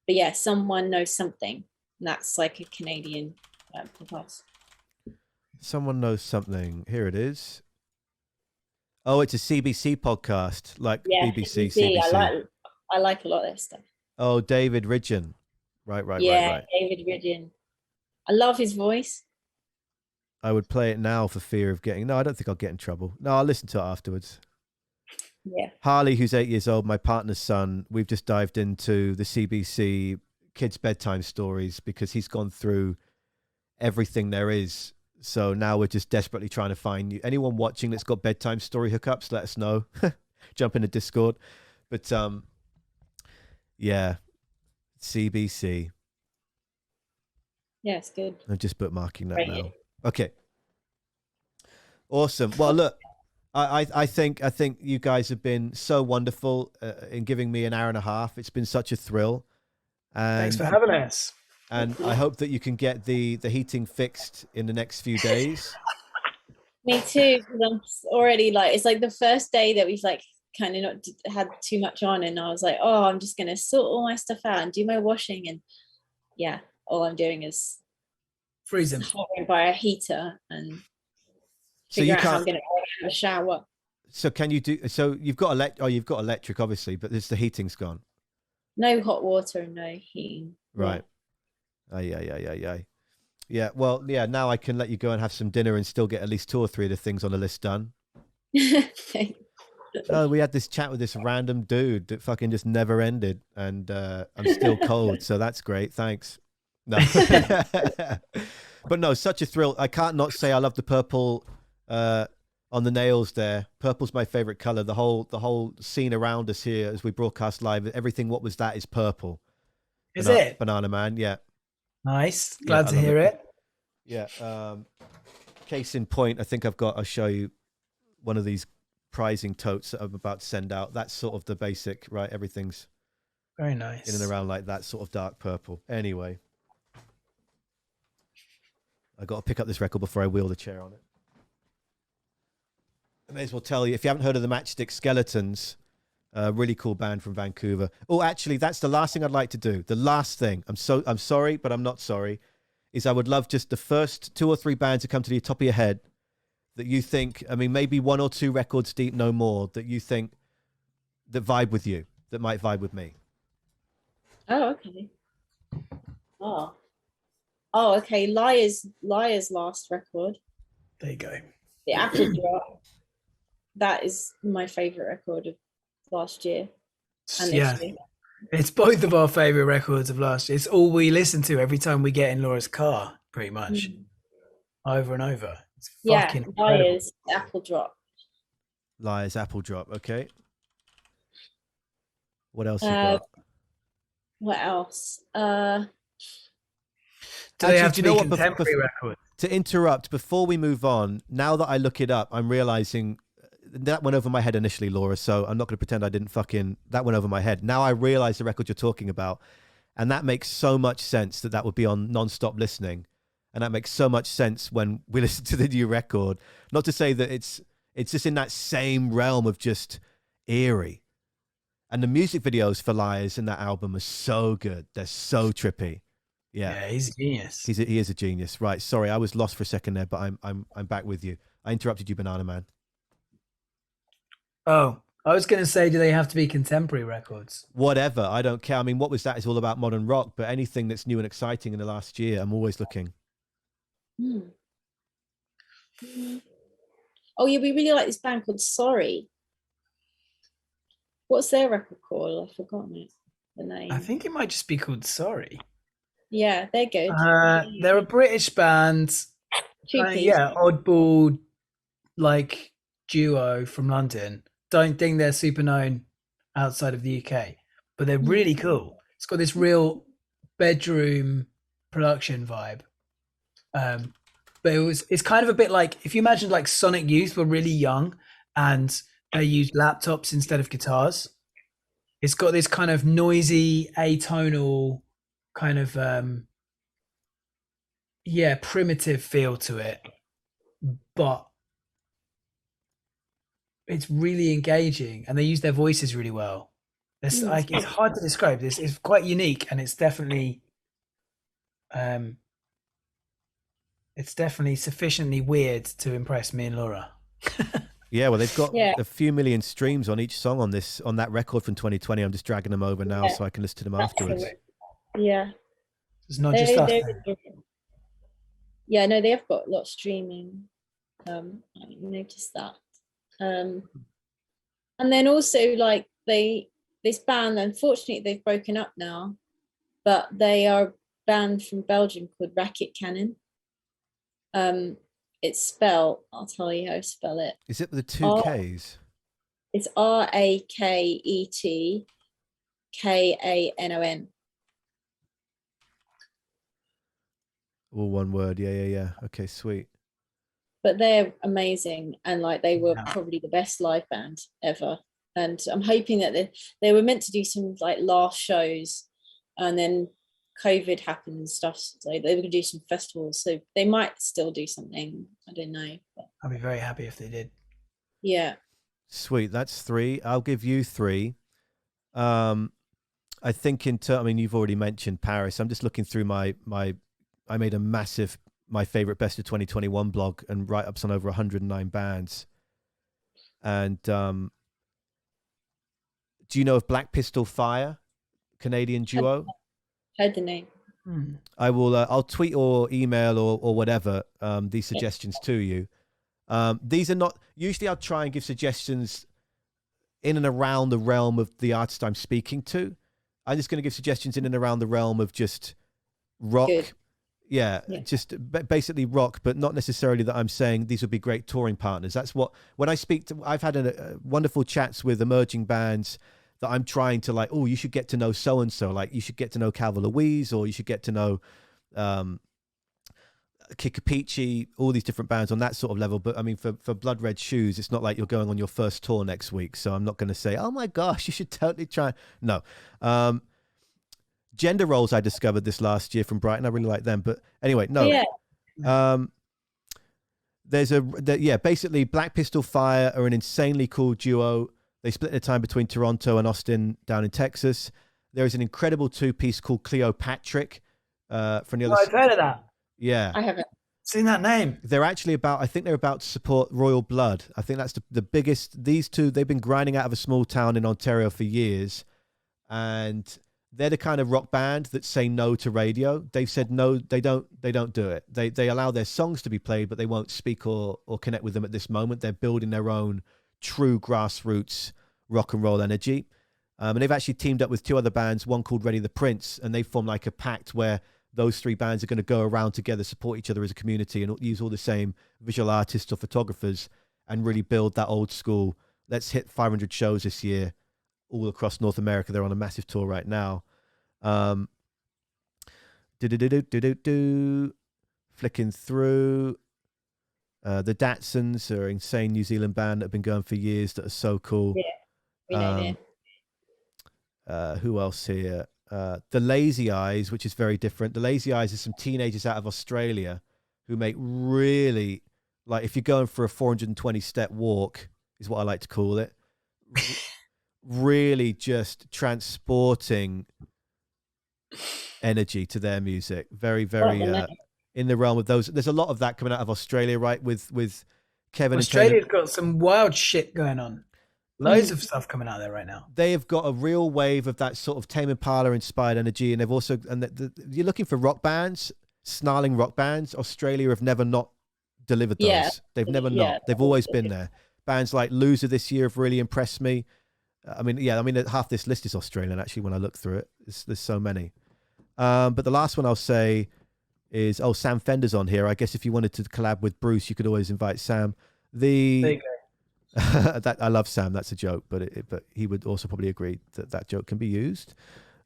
[SPEAKER 3] yeah, Someone Knows Something. And that's like a Canadian podcast.
[SPEAKER 1] Someone Knows Something. Here it is. Oh, it's a CBC podcast, like BBC, CBC.
[SPEAKER 3] I like a lot of this stuff.
[SPEAKER 1] Oh, David Ridgen. Right.
[SPEAKER 3] David Ridgen. I love his voice.
[SPEAKER 1] I would play it now for fear of getting... No, I don't think I'll get in trouble. No, I'll listen to it afterwards.
[SPEAKER 3] Yeah.
[SPEAKER 1] Harley, who's 8 years old, my partner's son, we've just dived into the CBC kids' bedtime stories because he's gone through everything there is. So now we're just desperately trying to find you. Anyone watching that's got bedtime story hookups, let us know. Jump into Discord. But yeah, CBC.
[SPEAKER 3] Yeah, it's good.
[SPEAKER 1] I'm just bookmarking that now. Okay. Awesome. Well, look, I think you guys have been so wonderful in giving me an hour and a half. It's been such a thrill. And,
[SPEAKER 2] thanks for having us.
[SPEAKER 1] And I hope that you can get the heating fixed in the next few days.
[SPEAKER 3] Me too. I'm already like, it's like the first day that we've like kind of not had too much on, and I was like, oh, I'm just gonna sort all my stuff out and do my washing, and yeah, all I'm doing is
[SPEAKER 2] freezing
[SPEAKER 3] by a heater and figure out how I'm gonna have a shower.
[SPEAKER 1] So can you do? So you've got you've got electric, obviously, but the heating's gone.
[SPEAKER 3] No hot water and no heating.
[SPEAKER 1] Right. Yeah. Well, yeah. Now I can let you go and have some dinner and still get at least 2 or 3 of the things on the list done. Oh, we had this chat with this random dude that fucking just never ended, and I'm still cold, so that's great. Thanks. No, but no, such a thrill. I can't not say I love the purple on the nails there. Purple's my favorite color. The whole scene around us here as we broadcast live, everything what was that is purple.
[SPEAKER 2] Is it?
[SPEAKER 1] Banana Man, yeah.
[SPEAKER 2] Nice. Glad to hear it.
[SPEAKER 1] Yeah. Case in point, I think I'll show you one of these prizing totes that I'm about to send out. That's sort of the basic, right? Everything's
[SPEAKER 2] very nice.
[SPEAKER 1] In and around like that sort of dark purple. Anyway. I got to pick up this record before I wheel the chair on it. I may as well tell you, if you haven't heard of the Matchstick Skeletons, a really cool band from Vancouver. Oh, actually, that's the last thing I'd like to do. The last thing, I'm sorry, but I'm not sorry, is I would love just the first 2 or 3 bands that come to the top of your head that you think, I mean, maybe 1 or 2 records deep, no more, that you think that vibe with you, that might vibe with me.
[SPEAKER 3] Oh, okay. Oh, okay. Liar's last record.
[SPEAKER 2] There you go.
[SPEAKER 3] The Apple Drop. That is my favorite record of last year. And
[SPEAKER 2] yeah, it's both of our favorite records of last year. It's all we listen to every time we get in Laura's car, pretty much, over and over. It's fucking incredible.
[SPEAKER 3] Liar's Apple Drop.
[SPEAKER 1] Liar's Apple Drop. Okay. What else you got?
[SPEAKER 3] What else?
[SPEAKER 2] Do they have to be contemporary records?
[SPEAKER 1] To interrupt, before we move on, now that I look it up, I'm realizing that went over my head initially, Laura. So I'm not going to pretend I didn't that went over my head. Now I realize the record you're talking about. And that makes so much sense that would be on non-stop listening. And that makes so much sense when we listen to the new record. Not to say that it's just in that same realm of just eerie. And the music videos for Liars in that album are so good. They're so trippy.
[SPEAKER 2] Yeah, he's a genius.
[SPEAKER 1] He is a genius. Right. Sorry, I was lost for a second there, but I'm back with you. I interrupted you, Banana Man.
[SPEAKER 2] Oh, I was going to say, do they have to be contemporary records?
[SPEAKER 1] Whatever. I don't care. I mean, What Was That is all about modern rock, but anything that's new and exciting in the last year, I'm always looking.
[SPEAKER 3] Oh yeah, we really like this band called Sorry. What's their record called? I've forgotten it. The name.
[SPEAKER 2] I think it might just be called Sorry.
[SPEAKER 3] Yeah, they're good.
[SPEAKER 2] They're a British band. Oddball, like duo from London. Don't think they're super known outside of the UK, but they're really cool. It's got this real bedroom production vibe. But it's kind of a bit like if you imagine like Sonic Youth were really young and they used laptops instead of guitars. It's got this kind of noisy, atonal kind of primitive feel to it, but it's really engaging and they use their voices really well. It's hard to describe. This is quite unique and it's definitely sufficiently weird to impress me and Laura.
[SPEAKER 1] Yeah, well, they've got a few million streams on each song on that record from 2020. I'm just dragging them over now so I can listen to them afterwards.
[SPEAKER 3] Yeah.
[SPEAKER 2] It's not just us.
[SPEAKER 3] Yeah, no, they have got a lot of streaming. I noticed that. And then also like this band, unfortunately they've broken up now, but they are a band from Belgium called Racket Cannon. It's spelled, I'll tell you how to spell it.
[SPEAKER 1] Is it with the two Ks?
[SPEAKER 3] It's RAKETKANON.
[SPEAKER 1] All one word. Yeah. Okay, sweet.
[SPEAKER 3] But they're amazing, and like they were probably the best live band ever. And I'm hoping that they were meant to do some like last shows, and then COVID happened and stuff. So they were going to do some festivals, so they might still do something. I don't know. But
[SPEAKER 2] I'll be very happy if they did.
[SPEAKER 3] Yeah.
[SPEAKER 1] Sweet. That's 3. I'll give you 3. I think I mean, you've already mentioned Paris. I'm just looking through I made a massive, my favorite best of 2021 blog and write-ups on over 109 bands. And do you know of Black Pistol Fire, Canadian duo?
[SPEAKER 3] Heard the name.
[SPEAKER 1] I will. I'll tweet or email or whatever these suggestions to you. These are not usually. I'll try and give suggestions in and around the realm of the artist I'm speaking to. I'm just going to give suggestions in and around the realm of just rock.
[SPEAKER 3] Good.
[SPEAKER 1] Yeah, just basically rock, but not necessarily that I'm saying these would be great touring partners. That's what when I speak to. I've had wonderful chats with emerging bands that I'm trying to like, oh, you should get to know so-and-so. Like, you should get to know Calvin Louise, or you should get to know Kikapichi, all these different bands on that sort of level. But, I mean, for Blood Red Shoes, it's not like you're going on your first tour next week. So I'm not going to say, oh, my gosh, you should totally try. No. Gender Roles I discovered this last year from Brighton. I really like them. But anyway, no.
[SPEAKER 3] Yeah.
[SPEAKER 1] Basically, Black Pistol Fire are an insanely cool duo. They split their time between Toronto and Austin down in Texas. There is an incredible 2-piece called Cleopatrick from the other.
[SPEAKER 2] I've heard of that.
[SPEAKER 1] Yeah,
[SPEAKER 3] I haven't
[SPEAKER 2] seen that name.
[SPEAKER 1] They're actually I think they're about to support Royal Blood. I think that's the biggest. These two, they've been grinding out of a small town in Ontario for years, and they're the kind of rock band that say no to radio. They've said no, they don't do it. They allow their songs to be played, but they won't speak or connect with them at this moment. They're building their own true grassroots rock and roll energy. And they've actually teamed up with 2 other bands, one called Ready the Prince, and they form like a pact where those 3 bands are going to go around together, support each other as a community, and use all the same visual artists or photographers and really build that old school. Let's hit 500 shows this year all across North America. They're on a massive tour right now. Flicking through. The Datsuns are an insane New Zealand band that have been going for years that are so cool.
[SPEAKER 3] Yeah, we know them.
[SPEAKER 1] Who else here? The Lazy Eyes, which is very different. The Lazy Eyes are some teenagers out of Australia who make really, like, if you're going for a 420 step walk, is what I like to call it, really just transporting energy to their music. Very, very in the realm of those. There's a lot of that coming out of Australia, right? With Kevin
[SPEAKER 2] Australia's
[SPEAKER 1] and Taylor.
[SPEAKER 2] got some wild shit going on. Loads of stuff coming out there right now.
[SPEAKER 1] They have got a real wave of that sort of Tame Impala inspired energy, and they've also, and you're looking for rock bands, snarling rock bands. Australia have never not delivered those.
[SPEAKER 3] Yeah.
[SPEAKER 1] They've never not. They've always been there. Bands like Loser this year have really impressed me. I mean, half this list is Australian actually. When I look through it, there's so many. But the last one I'll say is, Sam Fender's on here. I guess if you wanted to collab with Bruce, you could always invite Sam.
[SPEAKER 2] There you go.
[SPEAKER 1] That I love Sam. That's a joke, but he would also probably agree that joke can be used.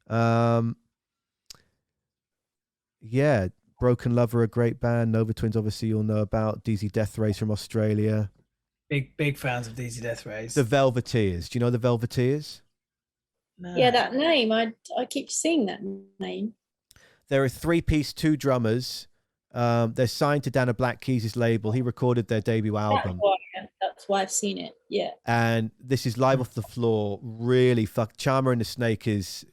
[SPEAKER 1] Yeah, Broken Lover, a great band. Nova Twins, obviously you'll know about. DZ Death Race from Australia.
[SPEAKER 2] Big fans of DZ Death Race.
[SPEAKER 1] The Velveteers. Do you know the Velveteers?
[SPEAKER 2] No.
[SPEAKER 3] Yeah, that name. I keep seeing that name.
[SPEAKER 1] They're a 3-piece, 2 drummers. They're signed to Dana Black Keys' label. He recorded their debut album.
[SPEAKER 3] That's why I've seen it. Yeah.
[SPEAKER 1] And this is live off the floor. Really Charmer and the Snake is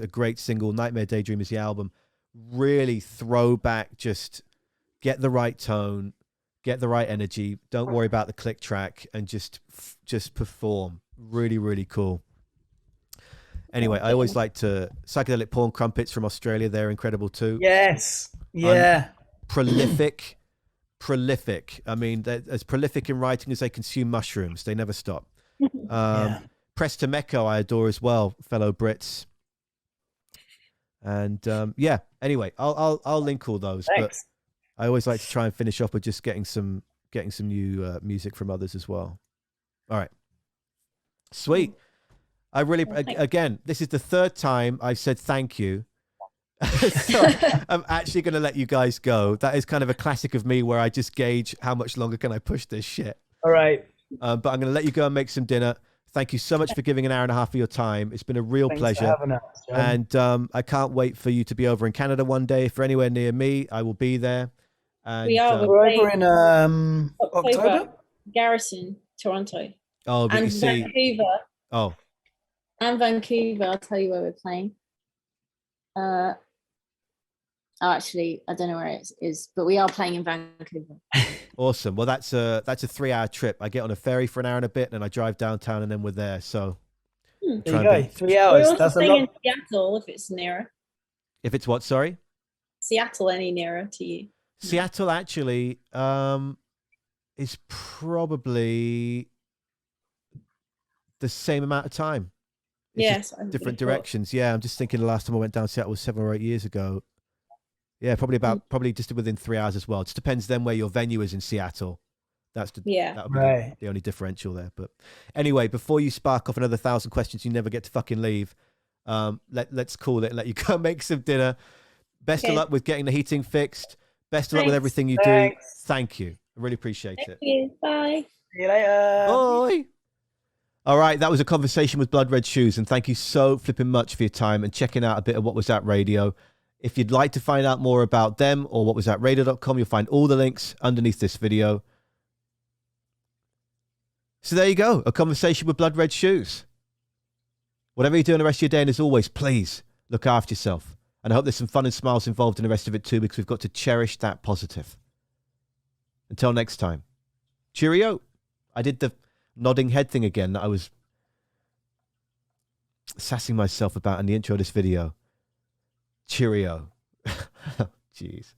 [SPEAKER 1] a great single. Nightmare Daydream is the album. Really throwback. Just get the right tone, get the right energy. Don't worry about the click track, and just perform. Really, really cool. Anyway, I always like to Psychedelic Porn Crumpets from Australia. They're incredible too.
[SPEAKER 2] Yes. Yeah.
[SPEAKER 1] Prolific. I mean, they're as prolific in writing as they consume mushrooms. They never stop. Press to Mecco, I adore as well, fellow Brits. And anyway, I'll link all those.
[SPEAKER 2] Thanks.
[SPEAKER 1] But I always like to try and finish off with just getting some new music from others as well. All right, sweet. I really, again, this is the 3rd time I've said thank you. So I'm actually going to let you guys go. That is kind of a classic of me, where I just gauge how much longer can I push this shit.
[SPEAKER 2] All right.
[SPEAKER 1] But I'm going to let you go and make some dinner. Thank you so much for giving an hour and a half of your time. It's been a real pleasure.
[SPEAKER 2] For having us, John.
[SPEAKER 1] And I can't wait for you to be over in Canada one day. If you're anywhere near me, I will be there. And,
[SPEAKER 3] We are.
[SPEAKER 2] We're over in October.
[SPEAKER 3] Garrison, Toronto.
[SPEAKER 1] Oh, but
[SPEAKER 3] and
[SPEAKER 1] you see.
[SPEAKER 3] Vancouver.
[SPEAKER 1] Oh.
[SPEAKER 3] And Vancouver. I'll tell you where we're playing. Actually, I don't know where it is, but we are playing in Vancouver.
[SPEAKER 1] Awesome. Well, that's a 3-hour trip. I get on a ferry for an hour and a bit, and I drive downtown, and then we're there. So
[SPEAKER 2] there you go. 3 hours.
[SPEAKER 3] We're also
[SPEAKER 2] That's a
[SPEAKER 3] playing
[SPEAKER 2] lot.
[SPEAKER 3] in Seattle if it's nearer.
[SPEAKER 1] If it's what? Sorry.
[SPEAKER 3] Seattle any nearer to you?
[SPEAKER 1] Seattle actually is probably the same amount of time. It's
[SPEAKER 3] Yes.
[SPEAKER 1] different directions. Yeah, I'm just thinking the last time I went down Seattle was 7 or 8 years ago. Yeah, probably just within 3 hours as well. It just depends then where your venue is in Seattle. That would be the only differential there. But anyway, before you spark off another 1,000 questions, you never get to fucking leave. Let's call it and let you go make some dinner. Best of luck with getting the heating fixed. Best of luck with everything you do. Thank you. I really appreciate it.
[SPEAKER 3] Thank you. Bye.
[SPEAKER 2] See you later.
[SPEAKER 1] Bye. All right, that was a conversation with Blood Red Shoes, and thank you so flipping much for your time and checking out a bit of What Was That Radio. If you'd like to find out more about them or whatwasthatradio.com, you'll find all the links underneath this video. So there you go, a conversation with Blood Red Shoes. Whatever you're doing the rest of your day, and as always, please look after yourself. And I hope there's some fun and smiles involved in the rest of it too, because we've got to cherish that positive. Until next time, cheerio. I did the nodding head thing again that I was sassing myself about in the intro of this video. Cheerio. Jeez.